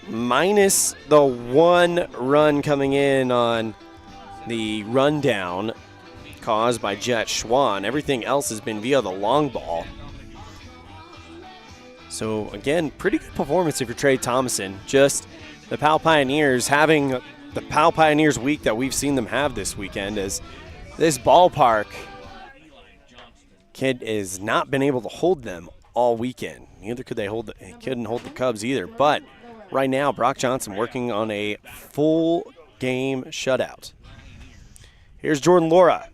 minus the 1 run coming in on the rundown caused by Jet Schwann, everything else has been via the long ball. So, again, pretty good performance for Trey Thomason. Just the Powell Pioneers having the Powell Pioneers week that we've seen them have this weekend, as this ballpark kid has not been able to hold them all weekend. Neither could they couldn't hold the Cubs either. But right now, Brock Johnson working on a full game shutout. Here's Jordan Laura,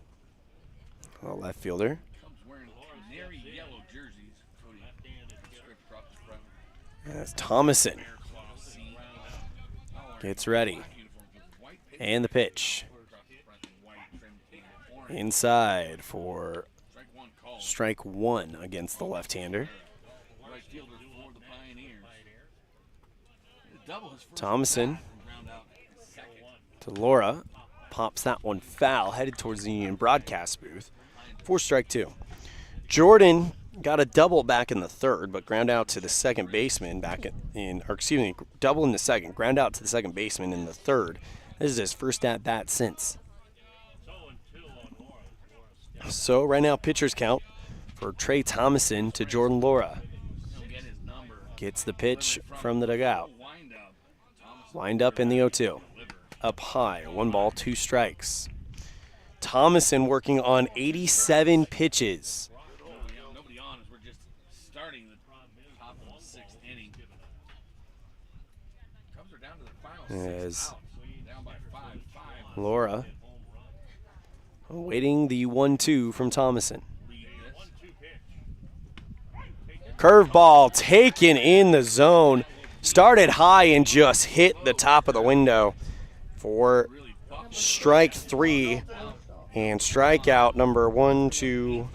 a left fielder. As Thomason gets ready. And the pitch. Inside for strike 1 against the left-hander. Thomason to Laura. Pops that one foul, headed towards the Union broadcast booth. 4 strike 2. Jordan got a double back in the third, but ground out to the second baseman double in the second, ground out to the second baseman in the third. This is his first at-bat since. So right now, pitcher's count for Trey Thomason to Jordan Laura. Gets the pitch from the dugout. Wind up in the 0-2. Up high, 1 ball, 2 strikes. Thomason working on 87 pitches. As Laura awaiting the 1-2 from Thomason. Curveball taken in the zone. Started high and just hit the top of the window for strike 3 and strikeout number 1, 2,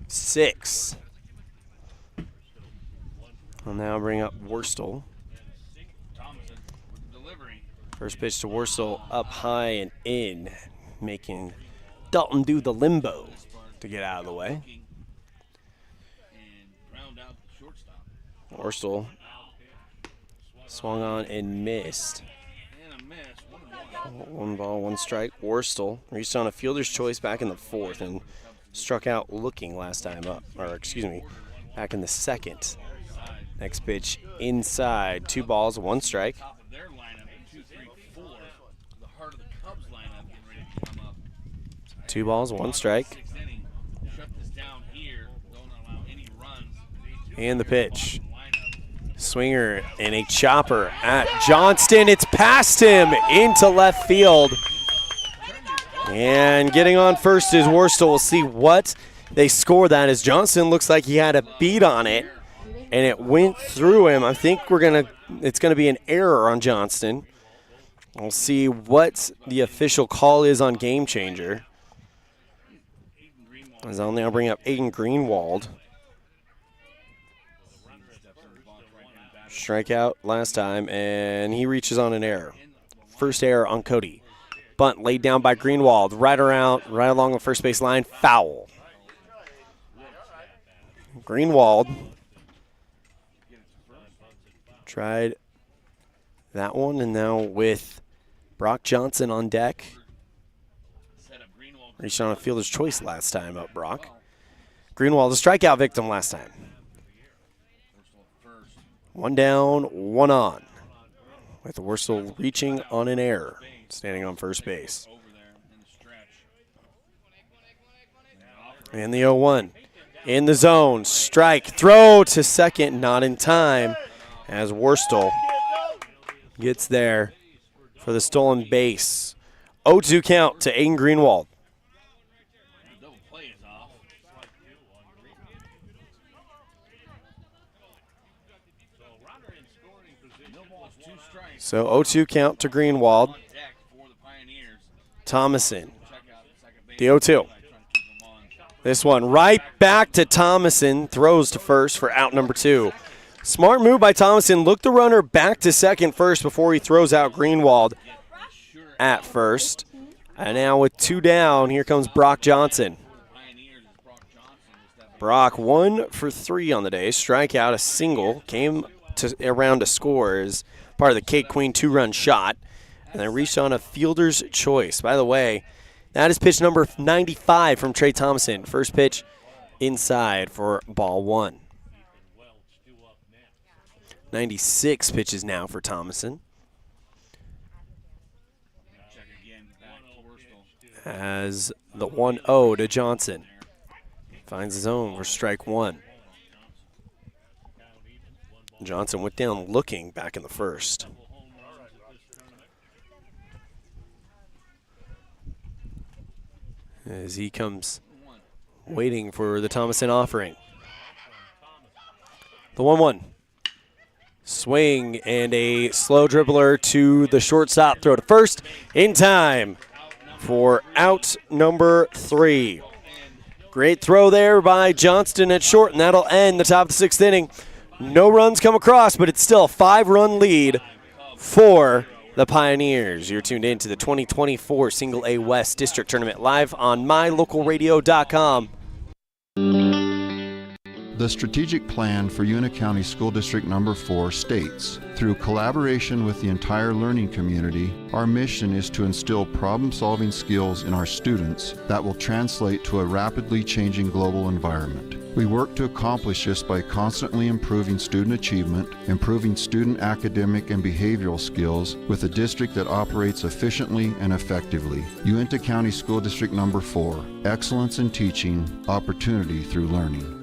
6. I'll now bring up Worstel. First pitch to Worstel up high and in, making Dalton do the limbo to get out of the way. Worstel swung on and missed. 1 ball, 1 strike. Worstel reached on a fielder's choice back in the 4th and struck out looking last time up, back in the 2nd. Next pitch inside. 2 balls, 1 strike. Their lineup, 2, 3, 4. The heart of the Cubs lineup getting ready to come up. 2 balls, 1 strike. Shut this down here. Don't allow any runs. And the pitch. Swinger and a chopper at Johnston. It's past him into left field. And getting on first is Worstel. We'll see what they score that as Johnston looks like he had a beat on it and it went through him. I think it's gonna be an error on Johnston. We'll see what the official call is on Game Changer. As I'll now bring up Aiden Greenwald. Strikeout last time, and he reaches on an error. First error on Cody. Bunt laid down by Greenwald, right along the first base line, foul. Greenwald tried that one, and now with Brock Johnson on deck. Reached on a fielder's choice last time up Brock. Greenwald, a strikeout victim last time. 1 down, 1 on. With Worstel reaching on an error, standing on first base. And the 0-1 in the zone. Strike, throw to second, not in time as Worstel gets there for the stolen base. 0-2 count to Aiden Greenwald. So 0-2 count to Greenwald. Thomason, the 0-2. This one right back to Thomason, throws to first for out number 2. Smart move by Thomason, looked the runner back to second first before he throws out Greenwald at first. And now with 2 down, here comes Brock Johnson. Brock 1 for 3 on the day, strikeout, a single, came to around to score as part of the Cake Queen 2-run shot, and they reached on a fielder's choice. By the way, that is pitch number 95 from Trey Thomason. First pitch inside for ball 1. 96 pitches now for Thomason. As the 1-0 to Johnson. Finds his own for strike 1. Johnson went down looking back in the first. As he comes waiting for the Thomason offering. The 1-1. Swing and a slow dribbler to the shortstop. Throw to first in time for out number 3. Great throw there by Johnston at short, and that'll end the top of the 6th inning. No runs come across, but it's still a 5-run lead for the Pioneers. You're tuned in to the 2024 Single A West District Tournament live on mylocalradio.com. The strategic plan for Una County School District Number 4 states, through collaboration with the entire learning community, our mission is to instill problem-solving skills in our students that will translate to a rapidly changing global environment. We work to accomplish this by constantly improving student achievement, improving student academic and behavioral skills with a district that operates efficiently and effectively. Uinta County School District Number 4, excellence in teaching, opportunity through learning.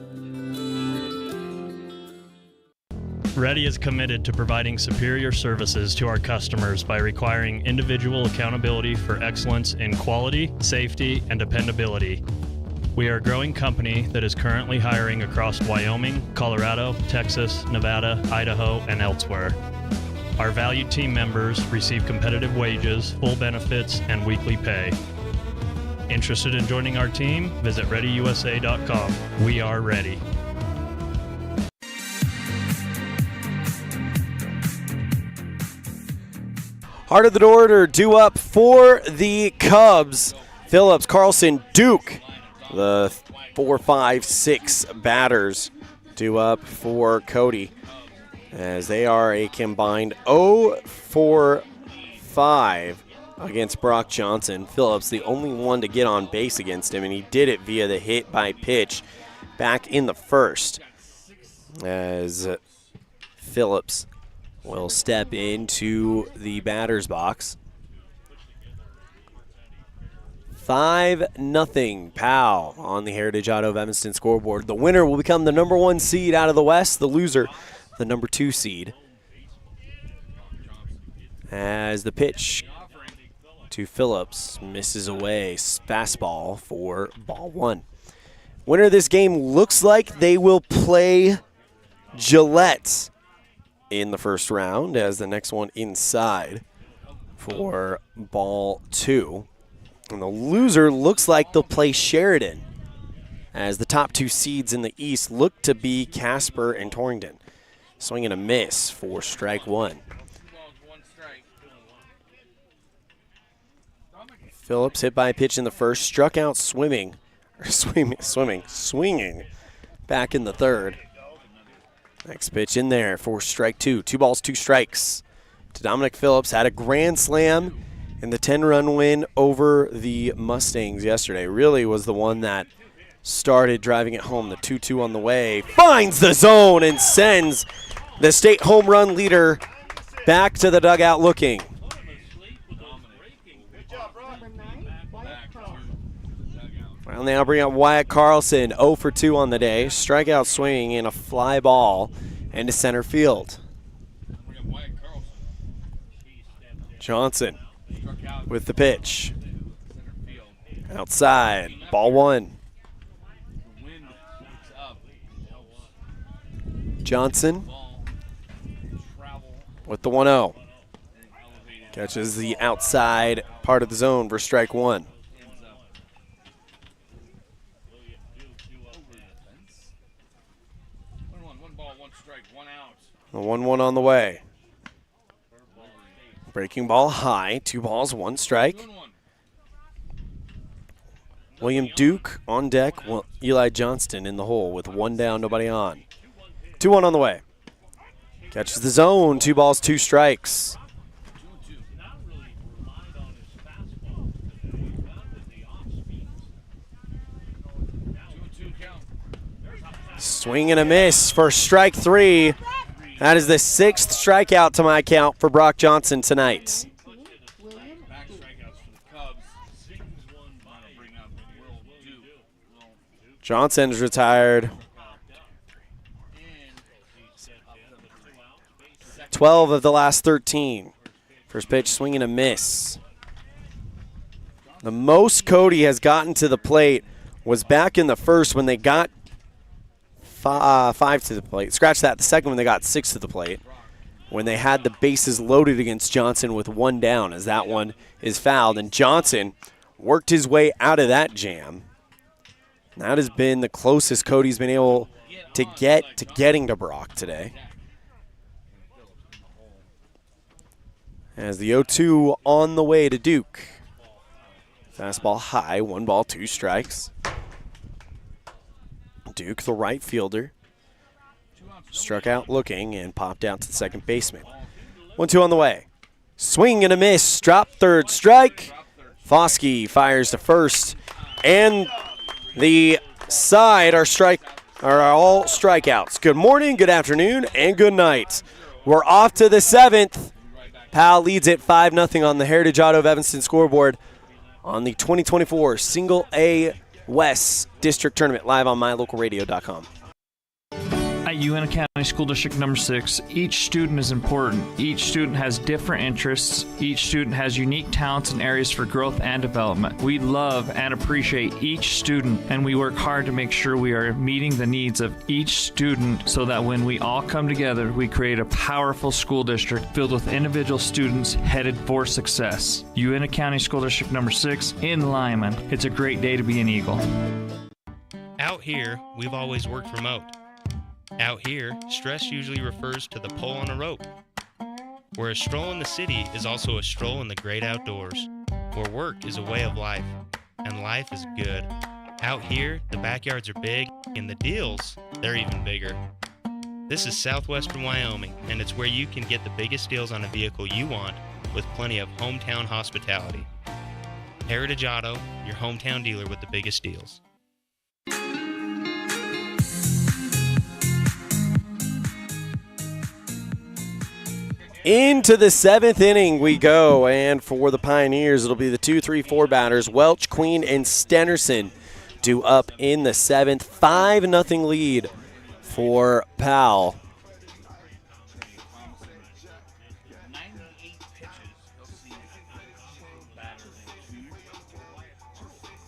Ready is committed to providing superior services to our customers by requiring individual accountability for excellence in quality, safety, and dependability. We are a growing company that is currently hiring across Wyoming, Colorado, Texas, Nevada, Idaho, and elsewhere. Our valued team members receive competitive wages, full benefits, and weekly pay. Interested in joining our team? Visit ReadyUSA.com. We are ready. Heart of the order due up for the Cubs. Phillips, Carlson, Duke. The 4, 5, 6 batters due up for Cody as they are a combined 0-for-5 against Brock Johnson. Phillips, the only one to get on base against him, and he did it via the hit by pitch back in the first. As Phillips will step into the batter's box. 5-0 Powell on the Heritage Auto of Evanston scoreboard. The winner will become the number 1 seed out of the West, the loser, the number 2 seed. As the pitch to Phillips misses away, fastball for ball 1. Winner of this game looks like they will play Gillette in the first round as the next one inside for ball 2. And the loser looks like they'll play Sheridan as the top 2 seeds in the East look to be Casper and Torrington. Swing and a miss for strike 1. Phillips hit by a pitch in the first, struck out swinging back in the third. Next pitch in there for strike 2. 2 balls, 2 strikes to Dominic Phillips. Had a grand slam in the 10-run win over the Mustangs yesterday. Really was the one that started driving it home. The 2-2 on the way. Finds the zone and sends the state home run leader back to the dugout looking. Well, now bring up Wyatt Carlson, 0 for 2 on the day. Strikeout swinging in a fly ball into center field. Johnson with the pitch. Outside, ball 1. Johnson with the 1-0. Catches the outside part of the zone for strike 1. The 1-1 on the way. Breaking ball high, 2 balls, 1 strike. William Duke on deck, Eli Johnston in the hole with 1 down, nobody on. 2-1 on the way. Catches the zone, 2 balls, 2 strikes. Swing and a miss for strike 3. That is the 6th strikeout to my count for Brock Johnson tonight. Johnson's retired. 12 of the last 13. First pitch, swing and a miss. The most Cody has gotten to the plate was back in the first when they got 5 to the plate. Scratch that. The second one they got 6 to the plate when they had the bases loaded against Johnson with 1 down, as that one is fouled. And Johnson worked his way out of that jam. That has been the closest Cody's been able to get to getting to Brock today. As the 0-2 on the way to Duke. Fastball high, 1 ball, 2 strikes. Duke, the right fielder, struck out looking and popped out to the second baseman. 1-2 on the way. Swing and a miss. Drop third strike. Foskey fires to first. And the side are all strikeouts. Good morning, good afternoon, and good night. We're off to the 7th. Powell leads it 5-0 on the Heritage Auto of Evanston scoreboard on the 2024 Single A West District Tournament, live on mylocalradio.com. At Uintah County School District number 6, each student is important. Each student has different interests. Each student has unique talents and areas for growth and development. We love and appreciate each student, and we work hard to make sure we are meeting the needs of each student so that when we all come together, we create a powerful school district filled with individual students headed for success. Uintah County School District number 6 in Lyman. It's a great day to be an Eagle. Out here, we've always worked remote. Out here, stress usually refers to the pull on a rope. Where a stroll in the city is also a stroll in the great outdoors. Where work is a way of life, and life is good. Out here, the backyards are big, and the deals, they're even bigger. This is southwestern Wyoming, and it's where you can get the biggest deals on a vehicle you want with plenty of hometown hospitality. Heritage Auto, your hometown dealer with the biggest deals. Into the 7th inning we go, and for the Pioneers, it'll be the 2, 3, 4 batters, Welch, Queen, and Stenerson due up in the 7th. 5-0 lead for Powell.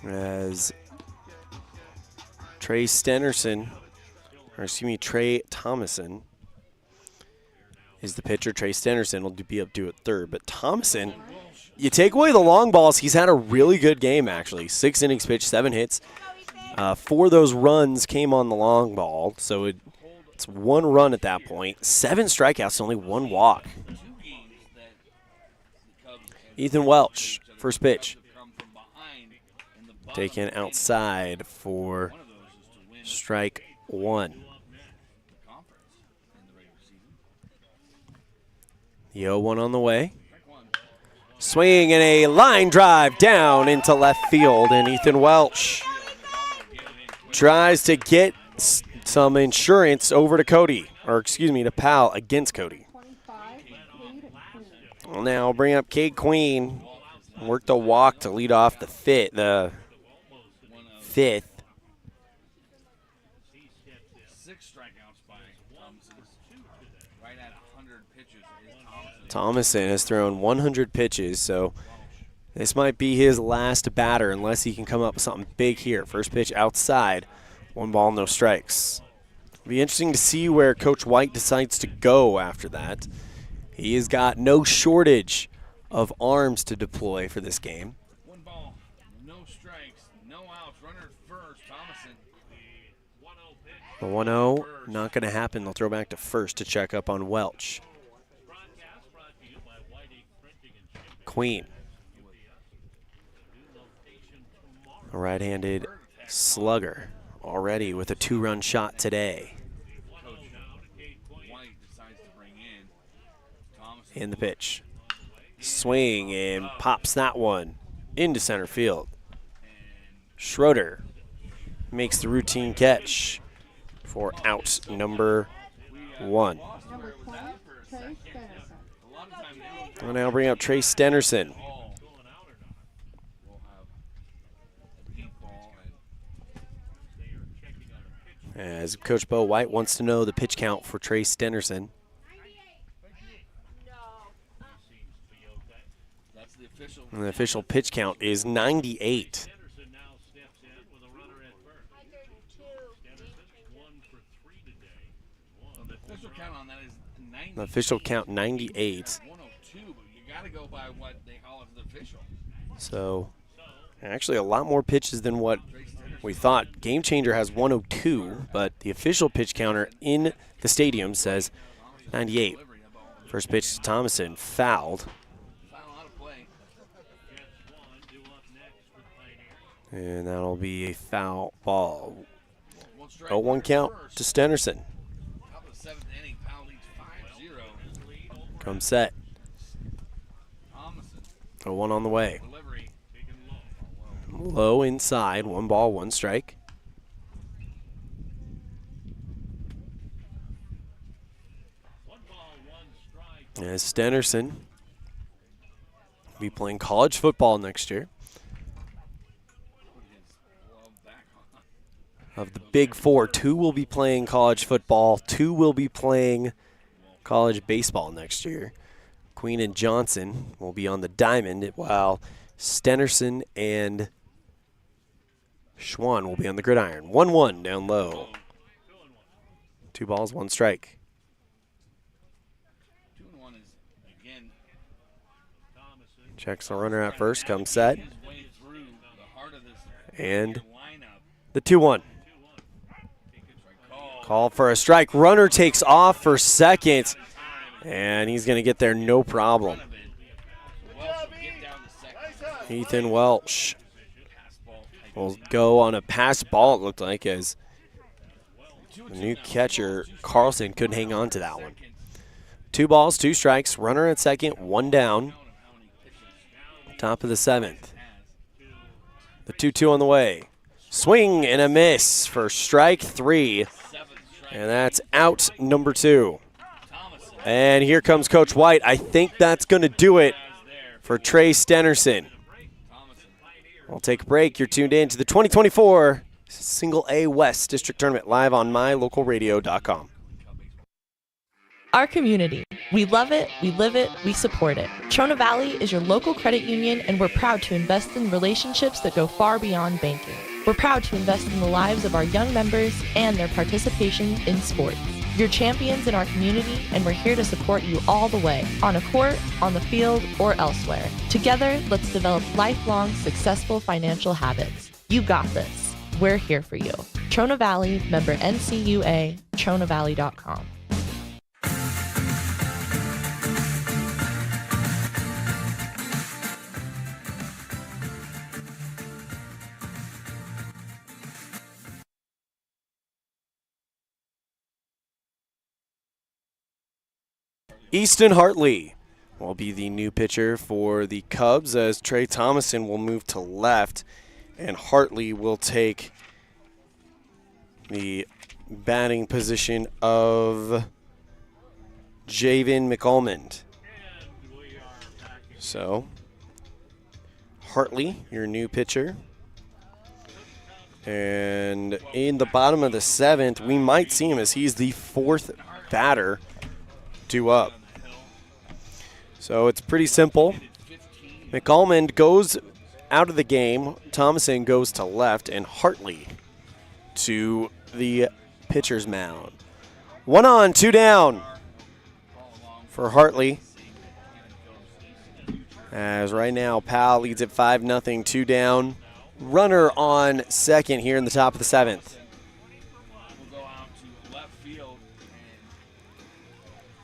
As Trey Thomason is the pitcher. Trey Stenerson will be up due at third. But Thomason, you take away the long balls, he's had a really good game, actually. 6 innings pitched, 7 hits. 4 of those runs came on the long ball, so it's 1 run at that point. 7 strikeouts, only 1 walk. Ethan Welch, first pitch. Taken outside for strike 1. The 0-1 on the way. Swing and a line drive down into left field, and Ethan Welch tries to get some insurance over to Cody, or excuse me, to Powell against Cody. Well, now I'll bring up Cade Queen. Worked a walk to lead off the fifth. 6 strikeouts by Thomason. Right at 100 pitches is Thomason has thrown 100 pitches, so this might be his last batter unless he can come up with something big here. First pitch outside, 1 ball, no strikes. It'll be interesting to see where Coach White decides to go after that. He has got no shortage of arms to deploy for this game. 1 ball, no strikes, no outs. Runner at first, Thomason. The 1-0, not going to happen. They'll throw back to first to check up on Welch. Queen. A right-handed slugger already with a 2-run shot today. In the pitch. Swing and pops that one into center field. Schroeder makes the routine catch for out number 1. I'll now bring up Trey Stenerson. As Coach Bo White wants to know the pitch count for Trey Stenerson. And the official pitch count is 98. The official count 98. Go by what they call as the official. So, actually a lot more pitches than what we thought. Game Changer has 102, but the official pitch counter in the stadium says 98. First pitch to Thomason, fouled. And that'll be a foul ball. 0-1 count to Stenerson. Come set. 0-1 on the way. Low inside, 1 ball, 1 strike. As Stenerson will be playing college football next year. Of the big 4, 2 will be playing college football, 2 will be playing college baseball next year. Queen and Johnson will be on the diamond, while Stenerson and Schwann will be on the gridiron. 1-1 down low. 2 balls, 1 strike. 2-1 is again. Checks the runner at first, comes set. And the 2-1. Call for a strike. Runner takes off for second. And he's going to get there no problem. Ethan Welch will go on a pass ball, it looked like, as the new catcher, Carlson, couldn't hang on to that one. 2 balls, 2 strikes, runner at second, 1 down. Top of the 7th. The 2-2 on the way. Swing and a miss for strike 3. And that's out number 2. And here comes Coach White. I think that's going to do it for Trey Stenerson. We'll take a break. You're tuned in to the 2024 Single A West District Tournament live on mylocalradio.com. Our community. We love it, we live it, we support it. Trona Valley is your local credit union, and we're proud to invest in relationships that go far beyond banking. We're proud to invest in the lives of our young members and their participation in sports. You're champions in our community, and we're here to support you all the way, on a court, on the field, or elsewhere. Together, let's develop lifelong, successful financial habits. You got this. We're here for you. Trona Valley, member NCUA, TronaValley.com. Easton Hartley will be the new pitcher for the Cubs, as Trey Thomason will move to left, and Hartley will take the batting position of Javen McAlmond. So, Hartley, your new pitcher. And in the bottom of the 7th, we might see him as he's the 4th batter due up. So it's pretty simple. McAlmond goes out of the game. Thomason goes to left, and Hartley to the pitcher's mound. 1 on, 2 down for Hartley. As right now, Powell leads at 5-0, 2 down. Runner on second here in the top of the 7th.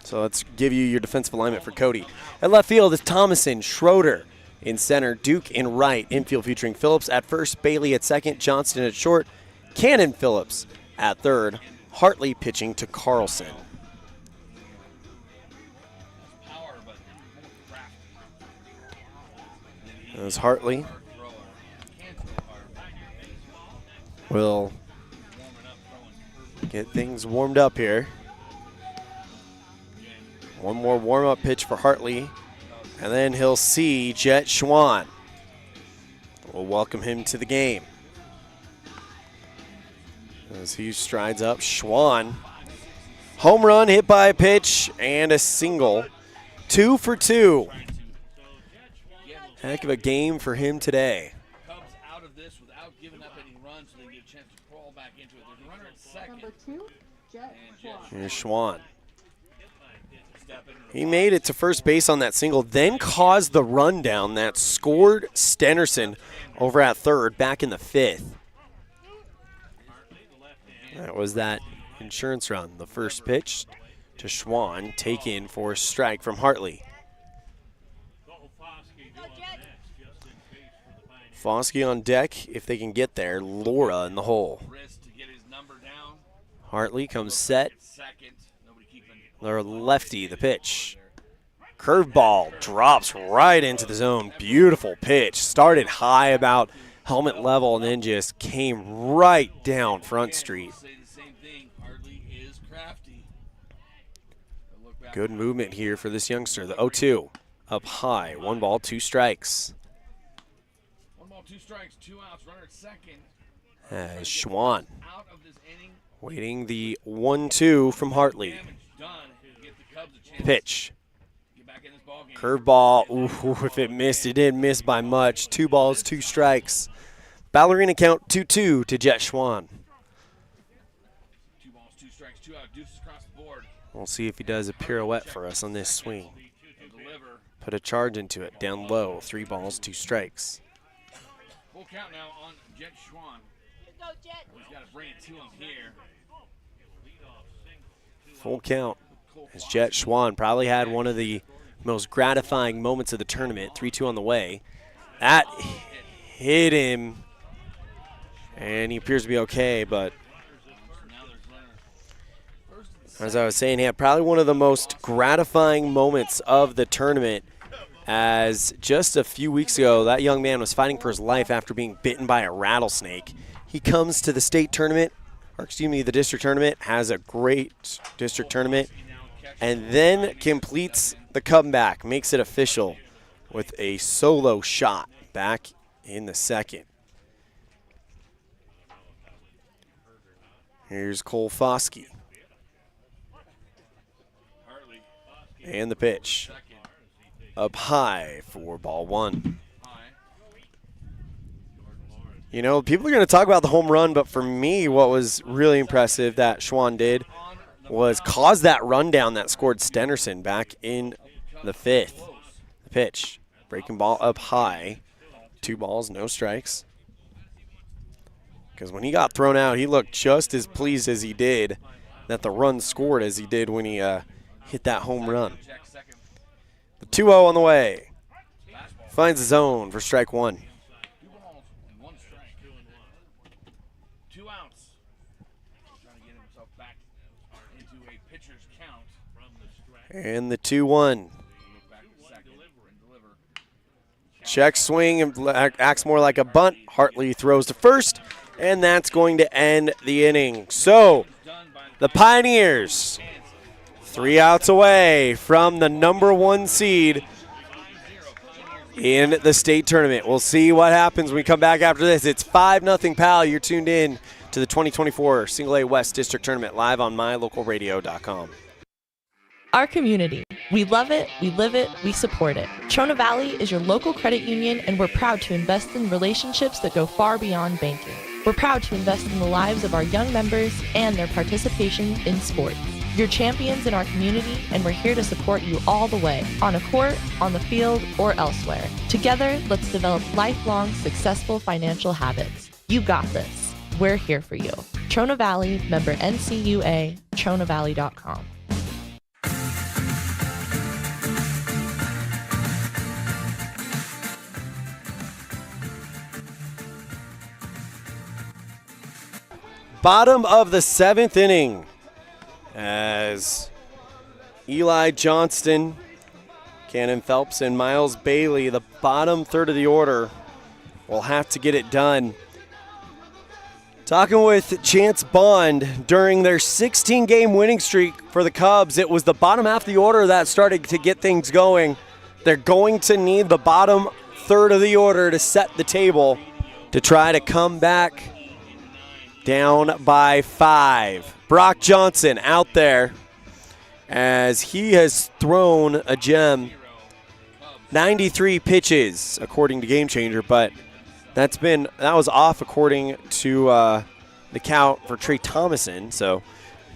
So let's give you your defensive alignment for Cody. At left field is Thomason, Schroeder in center, Duke in right. Infield featuring Phillips at first, Bailey at second, Johnston at short, Cannon Phillips at third, Hartley pitching to Carlson. As Hartley will get things warmed up here. One more warm-up pitch for Hartley, and then he'll see Jet Schwann. We'll welcome him to the game. As he strides up, Schwann. Home run, hit by a pitch, and a single. 2 for 2. Heck of a game for him today. Cubs out of this without giving up any runs, so they get a chance to crawl back into it. There's a runner at second. Number 2, Jet Schwann. Here's Schwann. He made it to first base on that single, then caused the rundown that scored Stenerson over at third back in the 5th. That was that insurance run. The first pitch to Schwann, taken for a strike from Hartley. Foskey on deck if they can get there. Laura in the hole. Hartley comes set. Their lefty, the pitch. Curveball drops right into the zone. Beautiful pitch. Started high about helmet level and then just came right down Front Street. Good movement here for this youngster. The 0-2 up high. 1 ball, 2 strikes. 1 ball, 2 strikes, 2 outs. Runner at second. As Schwann waiting the 1-2 from Hartley. Pitch. Curveball. Ooh, if it missed, it didn't miss by much. 2 balls, 2 strikes. Ballerina count 2-2 to Jet Schwann. 2 balls, 2 strikes, 2 out. Deuces across the board. We'll see if he does a pirouette for us on this swing. Put a charge into it. Down low. 3 balls, 2 strikes. Full count now on Jet Schwann. He's got to bring it to him here. Full count. As Jet Schwann probably had one of the most gratifying moments of the tournament. 3-2 on the way. That hit him, and he appears to be okay, but as I was saying, he had probably one of the most gratifying moments of the tournament, as just a few weeks ago, that young man was fighting for his life after being bitten by a rattlesnake. He comes to the state tournament, or excuse me, the district tournament, has a great district tournament, and then completes the comeback, makes it official with a solo shot back in the second. Here's Cole Foskey. And the pitch. Up high for ball one. You know, people are going to talk about the home run, but for me, what was really impressive that Schwann did was cause that rundown that scored Stenerson back in the fifth. The pitch. Breaking ball up high. 2 balls, no strikes. Because when he got thrown out, he looked just as pleased as he did that the run scored as he did when he hit that home run. The 2-0 on the way. Finds the zone for strike one. 2 balls and 1 strike. 2 outs. Trying to get himself back into a pitcher's count. And the 2-1. Check swing and acts more like a bunt. Hartley throws to first. And that's going to end the inning. So, the Pioneers, 3 outs away from the #1 seed in the state tournament. We'll see what happens when we come back after this. It's 5-0 Powell. You're tuned in to the 2024 Single A West District Tournament live on mylocalradio.com. Our community. We love it, we live it, we support it. Trona Valley is your local credit union, and we're proud to invest in relationships that go far beyond banking. We're proud to invest in the lives of our young members and their participation in sports. You're champions in our community, and we're here to support you all the way, on a court, on the field, or elsewhere. Together, let's develop lifelong, successful financial habits. You got this. We're here for you. Trona Valley, member NCUA, TronaValley.com. Bottom of the 7th inning as Eli Johnston, Cannon Phelps, and Miles Bailey, the bottom third of the order, will have to get it done. Talking with Chance Bond during their 16-game winning streak for the Cubs, it was the bottom half of the order that started to get things going. They're going to need the bottom third of the order to set the table to try to come back down by 5. Brock Johnson out there as he has thrown a gem. 93 pitches according to Game Changer, but that was off according to the count for Trey Thomason. So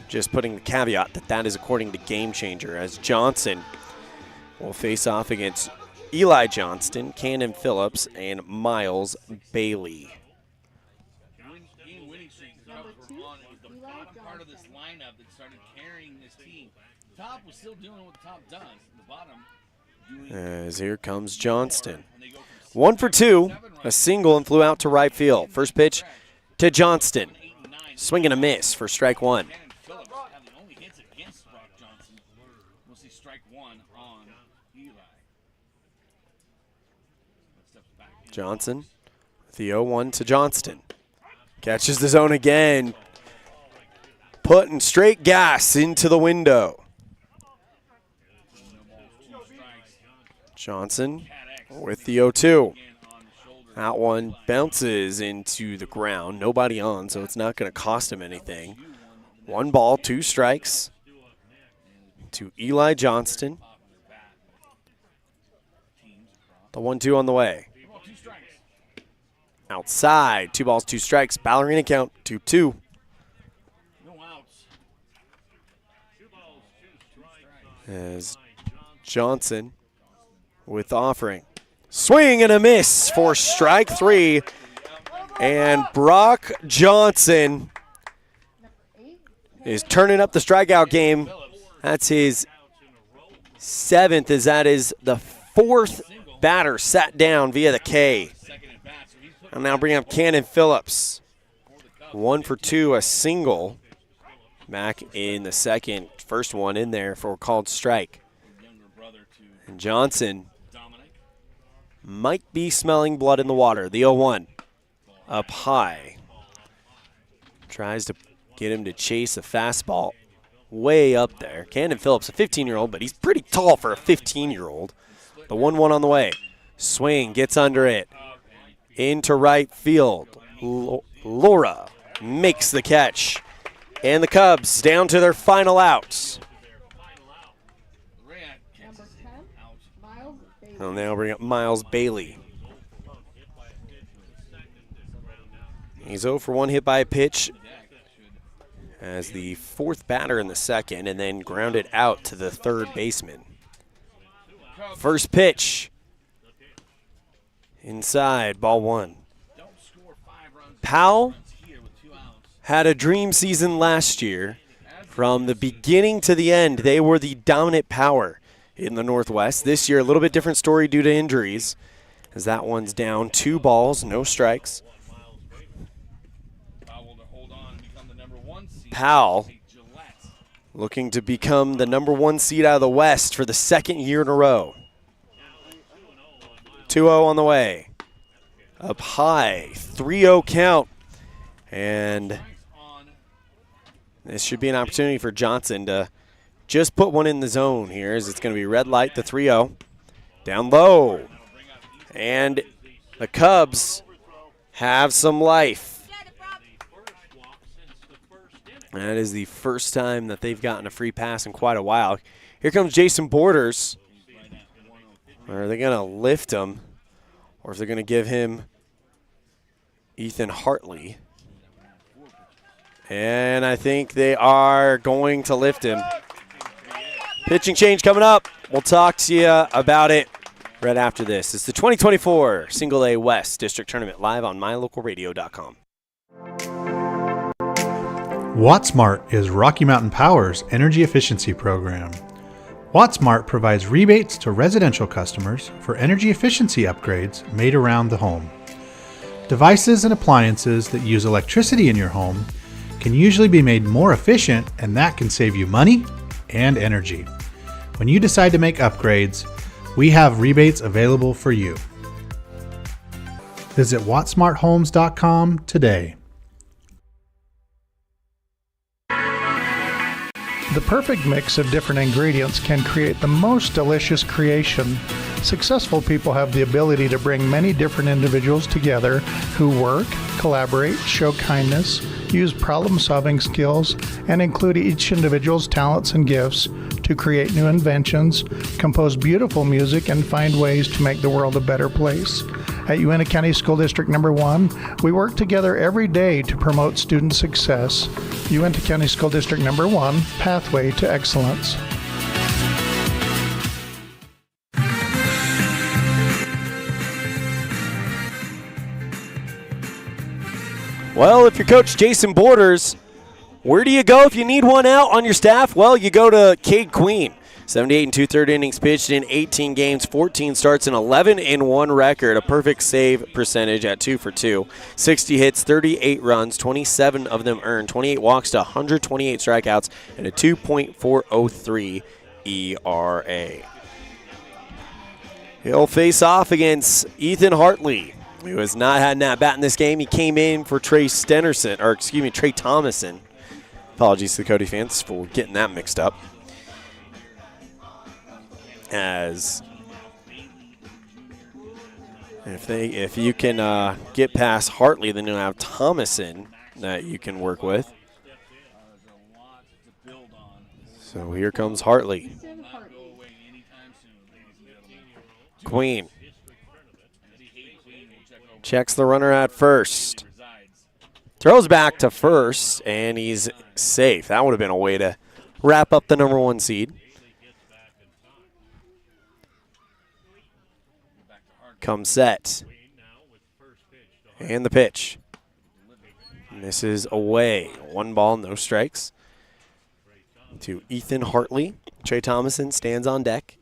just putting the caveat that is according to Game Changer, as Johnson will face off against Eli Johnston, Cannon Phillips, and Miles Bailey. Part of this lineup that started carrying this team. Top was still doing what the top does. The bottom doing. As here comes Johnston. 1 for 2, a single, and flew out to right field. First pitch to Johnston. Swing and a miss for strike one. Phillips have the only hits against Brock Johnson. We'll see strike one on Eli. Johnson, the 0-1 to Johnston. Catches the zone again. Putting straight gas into the window. Johnson with the 0-2. That one bounces into the ground. Nobody on, so it's not going to cost him anything. 1 ball, 2 strikes to Eli Johnston. The 1-2 on the way. Outside, 2 balls, 2 strikes. Ballerina count, 2-2. As Johnson with offering. Swing and a miss for strike 3. And Brock Johnson is turning up the strikeout game. That's his 7th, as that is the 4th batter sat down via the K. And now bring up Cannon Phillips. 1 for 2, a single. Back in the second, first one in there for a called strike. And Johnson might be smelling blood in the water. The 0-1 up high. Tries to get him to chase a fastball way up there. Camden Phillips, a 15-year-old, but he's pretty tall for a 15-year-old. The 1-1 on the way. Swing, gets under it. Into right field. Laura makes the catch. And the Cubs down to their final outs. They'll now bring up Miles Bailey. He's 0 for 1 hit by a pitch as the fourth batter in the second, and then grounded out to the third baseman. First pitch. Inside, ball 1. Powell had a dream season last year. From the beginning to the end, they were the dominant power in the Northwest. This year, a little bit different story due to injuries, as that one's down 2 balls, no strikes. Powell looking to become the #1 seed out of the West for the second year in a row. 2-0 on the way. Up high, 3-0 count. And this should be an opportunity for Johnson to just put one in the zone here, as it's going to be red light, the 3-0. Down low. And the Cubs have some life. That is the first time that they've gotten a free pass in quite a while. Here comes Jason Borders. Are they going to lift him, or if they're going to give him Ethan Hartley? And I think they are going to lift him. Pitching change coming up. We'll talk to you about it right after this. It's the 2024 Single A West District Tournament live on mylocalradio.com. WattSmart is Rocky Mountain Power's energy efficiency program. WattSmart provides rebates to residential customers for energy efficiency upgrades made around the home. Devices and appliances that use electricity in your home can usually be made more efficient, and that can save you money and energy. When you decide to make upgrades, we have rebates available for you. Visit wattsmarthomes.com today. The perfect mix of different ingredients can create the most delicious creation. Successful people have the ability to bring many different individuals together who work, collaborate, show kindness, use problem-solving skills, and include each individual's talents and gifts to create new inventions, compose beautiful music, and find ways to make the world a better place. At Uintah County School District Number 1, we work together every day to promote student success. Uintah County School District Number 1, Pathway to Excellence. Well, if you're Coach Jason Borders, where do you go if you need one out on your staff? Well, you go to Cade Queen. 78 and 2/3 innings pitched in 18 games, 14 starts, and 11-1 record. A perfect save percentage at 2 for 2. 60 hits, 38 runs, 27 of them earned, 28 walks to 128 strikeouts, and a 2.403 ERA. He'll face off against Ethan Hartley, who has not had an at-bat in this game. He came in for Trey Thomason. Apologies to the Cody fans for getting that mixed up. As if you can get past Hartley, then you'll have Thomason that you can work with. So here comes Hartley. Queen checks the runner at first. Throws back to first, and he's safe. That would have been a way to wrap up the #1 seed. Comes set. And the pitch. Misses away. 1 ball, no strikes. To Ethan Hartley. Trey Thomason stands on deck.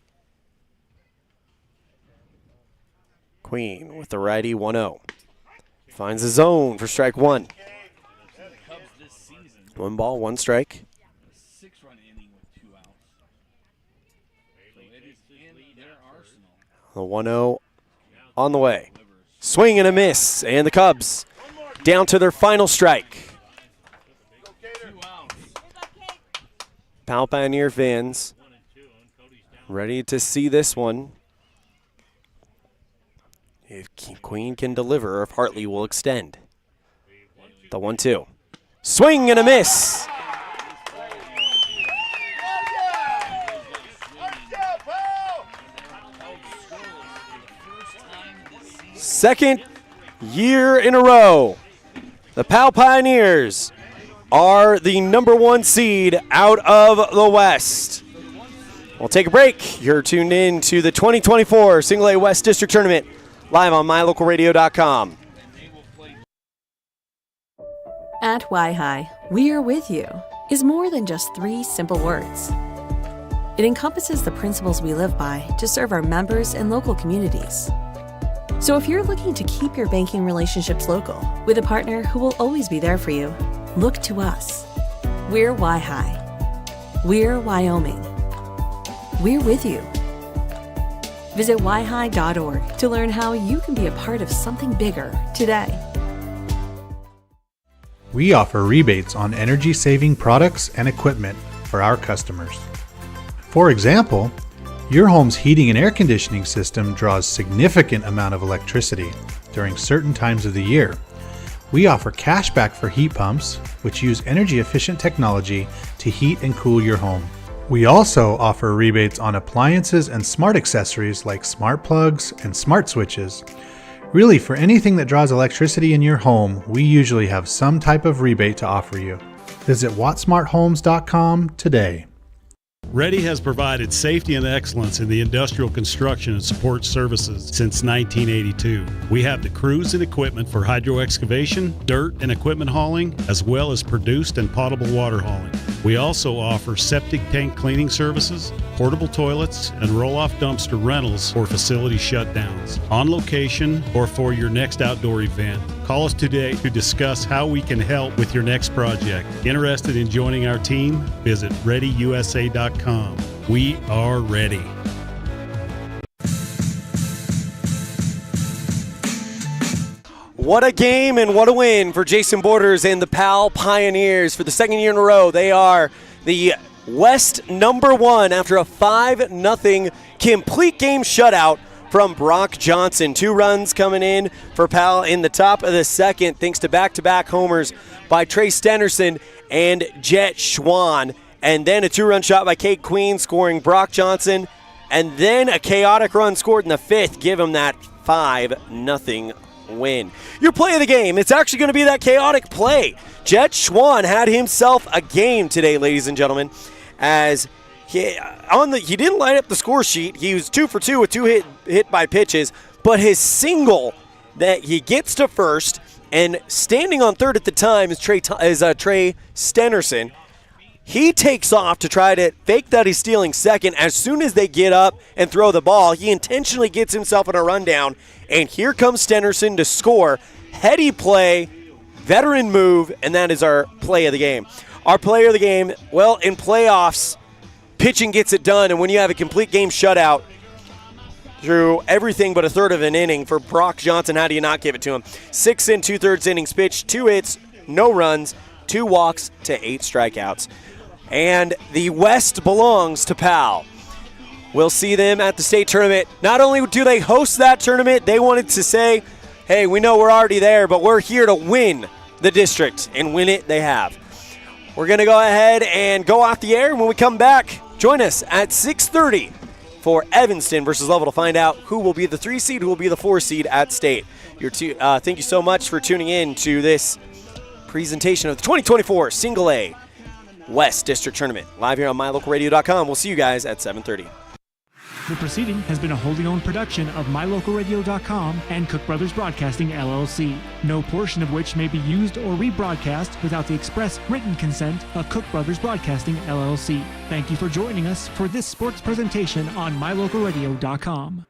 Queen with the righty, 1-0. Finds the zone for strike 1. 1 ball, 1 strike. The 1-0 on the way. Swing and a miss, and the Cubs down to their final strike. Powell Pioneer fans ready to see this one. If Queen can deliver, or if Hartley will extend. The 1-2. Swing and a miss. Second year in a row, the Powell Pioneers are the number 1 seed out of the West. We'll take a break. You're tuned in to the 2024 Single A West District Tournament live on mylocalradio.com. At Y-Hi, we are with you is more than just 3 simple words. It encompasses the principles we live by to serve our members and local communities. So if you're looking to keep your banking relationships local with a partner who will always be there for you, look to us. We're Y-Hi. We're Wyoming. We're with you. Visit yhi.org to learn how you can be a part of something bigger today. We offer rebates on energy-saving products and equipment for our customers. For example, your home's heating and air conditioning system draws significant amount of electricity during certain times of the year. We offer cash back for heat pumps, which use energy-efficient technology to heat and cool your home. We also offer rebates on appliances and smart accessories like smart plugs and smart switches. Really, for anything that draws electricity in your home, we usually have some type of rebate to offer you. Visit wattsmarthomes.com today. Ready has provided safety and excellence in the industrial construction and support services since 1982. We have the crews and equipment for hydro excavation, dirt and equipment hauling, as well as produced and potable water hauling. We also offer septic tank cleaning services, portable toilets, and roll-off dumpster rentals for facility shutdowns, on location or for your next outdoor event. Call us today to discuss how we can help with your next project. Interested in joining our team? Visit ReadyUSA.com. We are ready. What a game and what a win for Jason Borders and the Powell Pioneers. For the second year in a row, they are the West number 1 after a 5-0 complete game shutout from Brock Johnson. 2 runs coming in for Powell in the top of the second, thanks to back-to-back homers by Trey Stenderson and Jet Schwann. And then a 2-run shot by Kate Queen, scoring Brock Johnson. And then a chaotic run scored in the 5th, give him that 5-0 win. Your play of the game, it's actually going to be that chaotic play. Jet Schwann had himself a game today, ladies and gentlemen, as he didn't light up the score sheet. He was 2 for 2 with 2 hit by pitches, but his single that he gets to first, and standing on third at the time is Trey Stenderson. He takes off to try to fake that he's stealing second. As soon as they get up and throw the ball, he intentionally gets himself in a rundown, and here comes Stenderson to score. Heady play, veteran move, and that is our play of the game. Our player of the game, well, in playoffs, pitching gets it done, and when you have a complete game shutout through everything but a third of an inning for Brock Johnson, how do you not give it to him? 6 2/3 innings pitched, 2 hits, no runs, 2 walks to 8 strikeouts. And the West belongs to Powell. We'll see them at the state tournament. Not only do they host that tournament, they wanted to say, hey, we know we're already there, but we're here to win the district, and win it they have. We're going to go ahead and go off the air. When we come back, join us at 6:30 for Evanston versus Lovell to find out who will be the 3 seed, who will be the 4 seed at state. Thank you so much for tuning in to this presentation of the 2024 Single A West District Tournament, live here on mylocalradio.com. We'll see you guys at 7:30. The proceeding has been a wholly owned production of mylocalradio.com and Cook Brothers Broadcasting, LLC, no portion of which may be used or rebroadcast without the express written consent of Cook Brothers Broadcasting, LLC. Thank you for joining us for this sports presentation on mylocalradio.com.